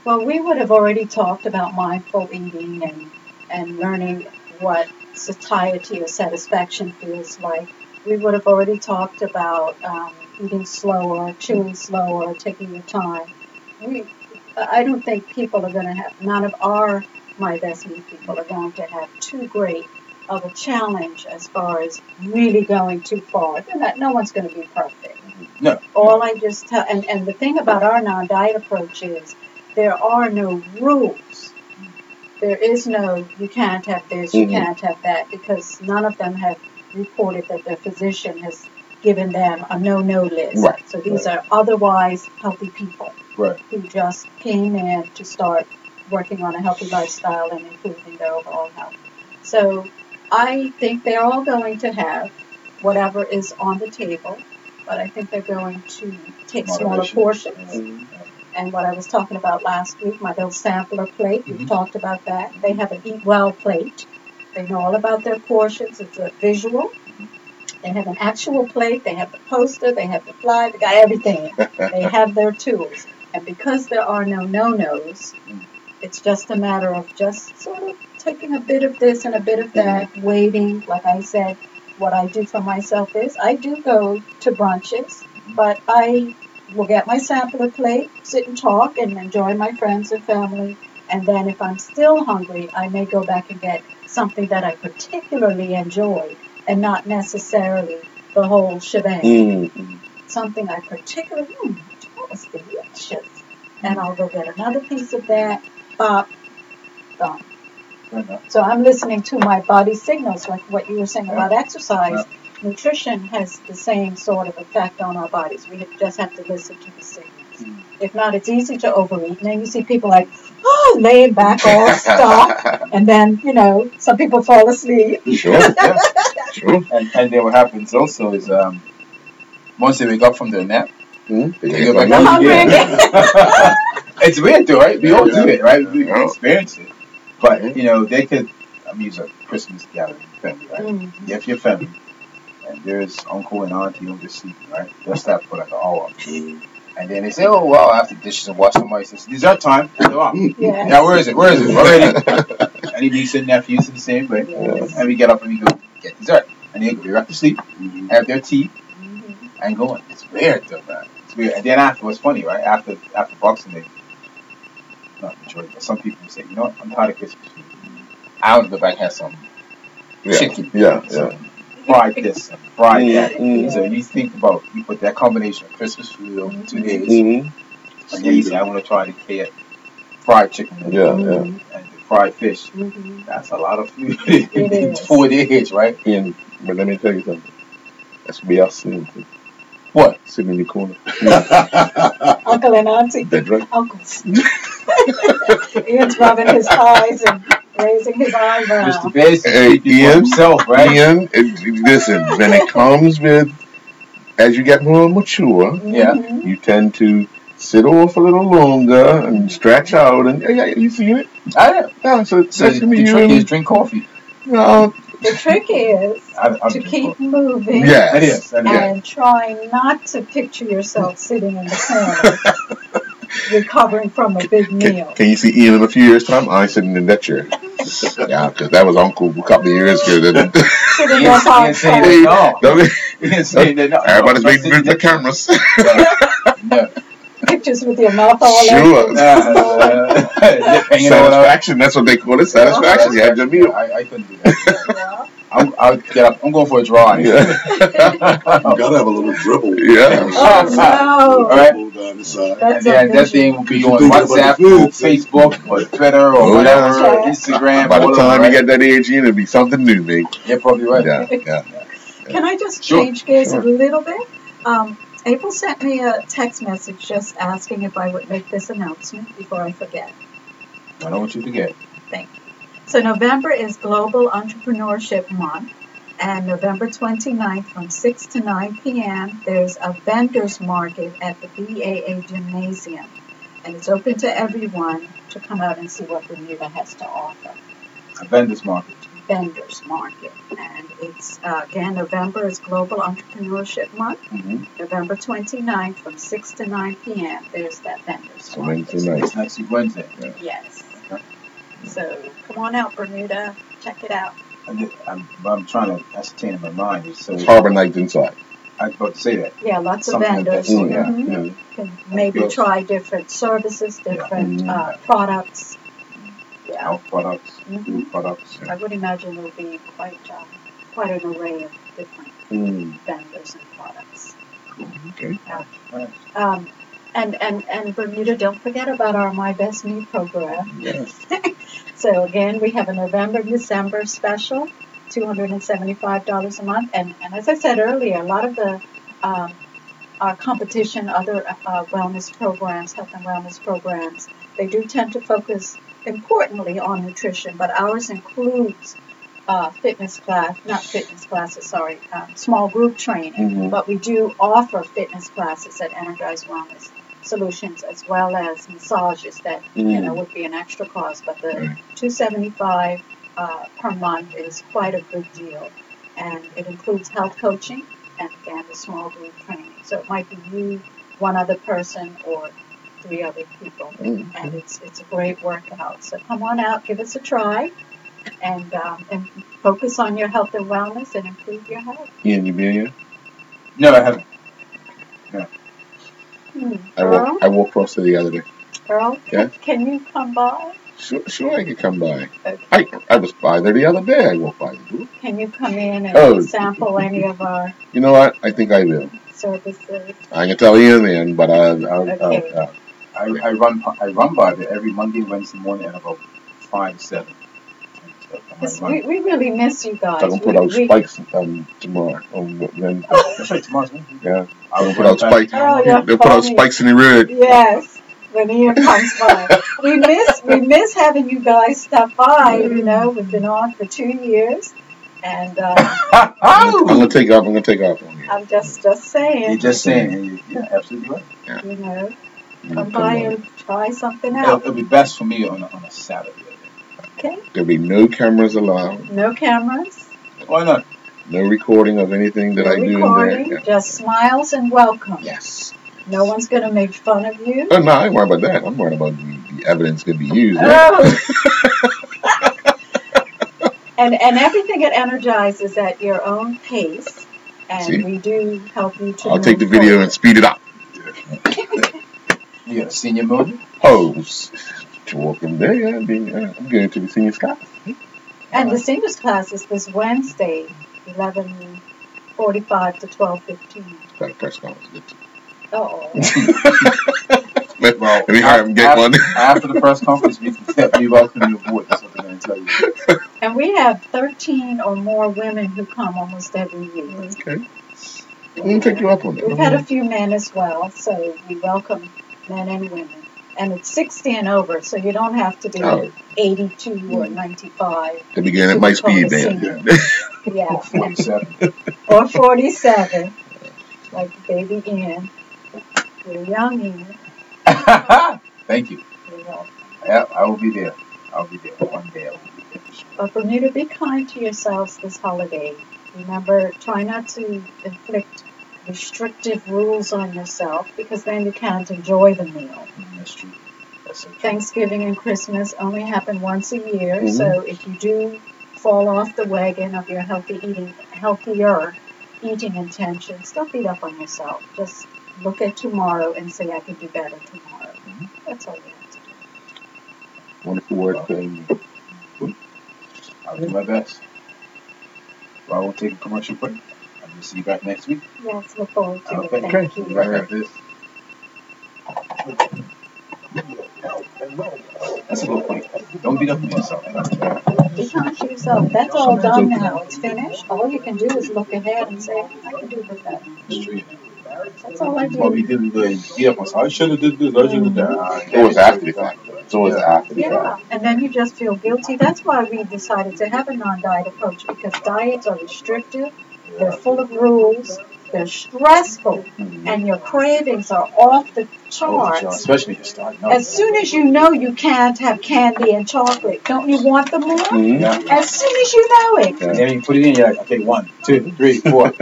Well, we would have already talked about mindful eating and learning what satiety or satisfaction feels like. We would have already talked about eating slower, chewing slower, taking your time. I don't think people are going to have, none of my best meat people are going to have too great of a challenge as far as really going too far. No one's going to be perfect. No. All I just tell, and the thing about our non-diet approach is there are no rules. There is no, you can't have this, you can't have that, because none of them have reported that their physician has given them a no-no list. Right. So these are otherwise healthy people Right. who just came in to start working on a healthy lifestyle and improving their overall health. So I think they're all going to have whatever is on the table, but I think they're going to take smaller Moderation. portions. And what I was talking about last week, my little sampler plate, we've talked about that. They have an Eat Well plate. They know all about their portions. It's a visual. They have an actual plate. They have the poster. They have the fly. They got everything. They have their tools. And because there are no no-nos, it's just a matter of just sort of taking a bit of this and a bit of that, waiting. Like I said, what I do for myself is I do go to brunches, but I will get my sampler plate, sit and talk, and enjoy my friends and family. And then if I'm still hungry, I may go back and get something that I particularly enjoy and not necessarily the whole shebang. Something I particularly, that was delicious. And I'll go get another piece of that, bop, done. So I'm listening to my body signals, like what you were saying about exercise. Nutrition has the same sort of effect on our bodies. We just have to listen to the signals. If not, it's easy to overeat. And then you see people like, laying back all stuck. And then, some people fall asleep. Sure. Sure. And then what happens also is once they wake up from their nap, they go back hungry again. It's weird though, right? We all do it, right? We experience it. But, they could, use a Christmas gathering family, right? You have your family, and there's uncle and auntie who are just sleeping, right? They'll stop for like an hour. And then they say, oh, well, after dishes and wash, somebody says, dessert time. Yes. Now, where is it? Already. Any niece and nephews in the same way. Yes. And we get up and we go get dessert. And they go back to sleep, have their tea, and go on. It's weird though, man. It's weird. And then after, what's funny, right? After Boxing Day, not majority, but some people say, you know what, I'm tired of Christmas food. I want to go back and have some chicken. Some fried this and fried that. So you think about, you put that combination of Christmas food over 2 days, and then you say, I want to try the fried chicken and the fried fish. That's a lot of food in 4 days, right? But let me tell you something. That's me us sitting. What? Sitting in the corner. Uncle and auntie. That's right. Uncles. Ian's rubbing his eyes and raising his eyebrows. Mr. Bass is Ian himself, right? Ian, listen, when it comes with, as you get more mature, you tend to sit off a little longer and stretch out, and you see it. So the trick is drink coffee. No. The trick is to keep moving and try not to picture yourself sitting in the corner recovering from a big meal. Can you see Ian in a few years' time? I'm sitting in that chair. Yeah, because that was Uncle a couple of years ago. Sitting there Everybody's waiting for the cameras. Pictures with your mouth all over. Satisfaction, that's what they call it. Satisfaction. You had your meal. I couldn't do that. I'll get up. I'm going for a drive. You gotta have a little dribble. Oh, no. Right? Down the side. And then that thing will be on WhatsApp, Facebook, or Twitter, or whatever, Instagram. By the time you get that age in, it'll be something new, mate. You're probably right. Yeah. Can I just change gears a little bit? April sent me a text message just asking if I would make this announcement before I forget. I don't want you to forget. Thank you. So November is Global Entrepreneurship Month, and November 29th from 6 to 9 p.m. there's a vendor's market at the BAA Gymnasium, and it's open to everyone to come out and see what Bermuda has to offer. A vendor's market. Vendor's market, and it's again, November is Global Entrepreneurship Month. November 29th from 6 to 9 p.m. there's that vendor's market. It's next week Wednesday. Yes. Okay. So come on out, Bermuda. Check it out. I'm trying to ascertain in my mind. It's Harbor Nights inside. I was about to say that. Yeah, lots of Something like that. vendors. Yeah, Mhm. yeah. Can maybe Yes. try different services, different products. Yeah. Health products, Mhm. food products. I would imagine there'll be quite an array of different vendors and products. Okay. Um, and Bermuda, don't forget about our My Best Me program. Yes. So again, we have a November, December special, $275 a month. And as I said earlier, a lot of the our competition, other wellness programs, health and wellness programs, they do tend to focus importantly on nutrition, but ours includes small group training. But we do offer fitness classes at Energize Wellness Solutions, as well as massages that would be an extra cost. But the $275 per month is quite a good deal, and it includes health coaching and again the small group training. So it might be you, one other person, or 3 other people, and it's a great workout. So come on out, give us a try. And focus on your health and wellness and improve your health. Ian, you been here? No, I haven't. Earl? I walked across there the other day. Earl, Yeah? can you come by? Sure, I can come by. Okay. I was by there the other day. I walked by the booth. Can you come in and sample any of our You know what? I think I will. services? I can tell Ian then, but I run by there every Monday, Wednesday morning at about 5 to 7. We really miss you guys. I'm gonna put out spikes tomorrow. That's right, tomorrow's Wednesday. Yeah, I'm gonna put out spikes. Oh, They'll put out spikes in the road. Yes, when Ian comes by. we miss having you guys stop by. You know, we've been on for 2 years, and I'm gonna take off on you. I'm just saying. You're just saying. You're absolutely right. Yeah. You know, come by and try something out. It'll be best for me on a Saturday. Okay. There'll be no cameras allowed. No cameras. Why not? No recording of anything that I do in there. Yeah. Just smiles and welcome. Yes. No one's going to make fun of you. Oh, no, I ain't worried about that. I'm worried about the evidence going to be used. Oh. and everything at Energize is at your own pace. And we do help you to I'll take the video and speed it up. You got a senior movie? Oh, welcome there. Yeah, I'm going to the senior class. And the seniors class is this Wednesday, 11:45 to 12:15. Got a press conference. Oh. Let me hire him get one. After the press conference, we welcome you aboard. That's what they're going to tell you. And we have 13 or more women who come almost every year. Okay. I'm going to take you up on that. We've had a few men as well, so we welcome men and women. And it's 60 and over, so you don't have to be 82 or 95. To begin at my speed then. Yeah. Or 47. Or 47. Like baby Ian. You're young Ian. Thank you. You're welcome. Yeah, I will be there. I'll be there. One day I will be there. But Bermuda, be kind to yourselves this holiday. Remember, try not to inflict restrictive rules on yourself, because then you can't enjoy the meal. That's true. That's so true. Thanksgiving and Christmas only happen once a year, so if you do fall off the wagon of your healthier eating intentions, don't beat up on yourself. Just look at tomorrow and say, I can do better tomorrow. That's all you have to do. Wonderful work. I'll do my best. Well, I won't take a commercial break. I'll see you back next week. Yes, look forward to it. Okay. Thank you. Right after this. That's a good point. Don't beat up on yourself. Be kind to yourself. That's all done now. It's finished. All you can do is look ahead and say, I can do better. That's true. That's all I do. Well, we didn't beat up on myself. I should have did this. I should have done that. It was after the fact. It's always after the fact. Yeah, and then you just feel guilty. That's why we decided to have a non-diet approach, because diets are restrictive, they're full of rules, they're stressful, and your cravings are off the charts. Especially if you're starting out. As soon as you know you can't have candy and chocolate, don't you want them more? Yeah. As soon as you know it. And then you put it in, you're like, okay, 1, 2, 3, 4.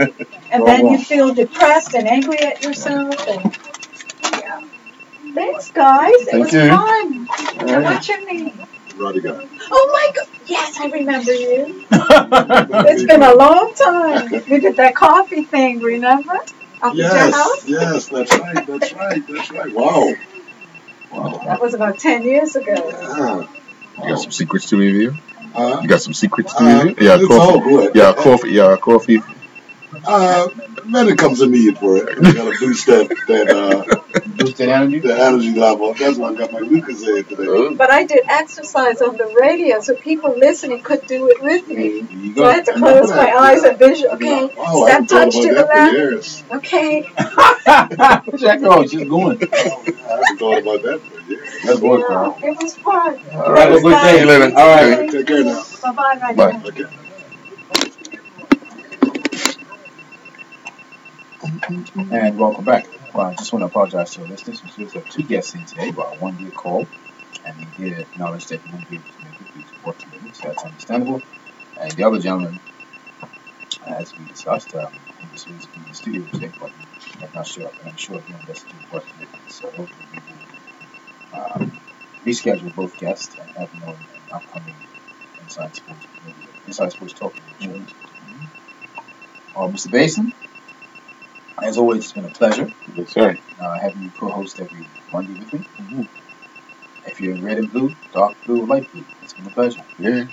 And then you feel depressed and angry at yourself. And, yeah. Thanks, guys. It was fun. What's your name? Roddy guy. Oh, my God. Yes, I remember you. It's been a long time. We did that coffee thing, remember? Up at your house? Yes, that's right, that's right, that's right. Wow. That was about 10 years ago. Yeah. You got some secrets to reveal? Uh, You got some secrets to reveal? Yeah, it's all coffee. good. Yeah, coffee. Yeah, coffee. Then it comes to me for it. You gotta boost that Boost that energy. the energy level. That's why I got my Lucozade today. But I did exercise on the radio so people listening could do it with me. There you So I go. had to close my eyes and vision. Okay, Wow, I step haven't thought touch about to the that for left. years. Okay. Jack Rose, just going. I haven't thought about that for years. That's good, Carl. It was fun. All right. Have a good day. See you later. All right. Take care now. Bye-bye. Bye. Okay. And welcome back. Well, I just want to apologize to our listeners. We just have two guests in today, but one did call, and he did acknowledge that he won't be able to make it due to work commitments. So that's understandable. And the other gentleman, as we discussed, he was supposed to be in the studio today, but he had not showed up. And I'm sure again that's due to work commitments. So hopefully we will reschedule both guests and have them on an upcoming Inside Sports, maybe Inside Sports Talk. Mr. Basin, as always, it's been a pleasure. Yes, sir. Having you co-host every Monday with me. If you're in red and blue, dark blue, or light blue, it's been a pleasure. Yeah.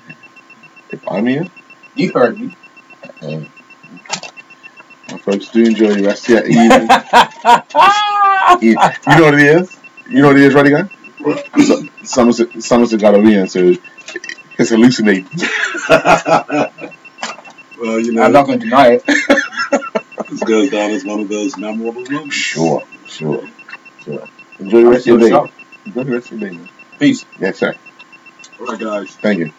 If I'm here, You heard me. my folks do enjoy the rest of your evening. You know what it is? You know what it is, ready, guy? Somerset got a win, so it's hallucinating. Well, you I'm know, not going to deny it. this goes down as one of those memorable moments. Sure. Enjoy the rest of your day. Enjoy the rest of your day, man. Peace. Yes, sir. All right, guys. Thank you.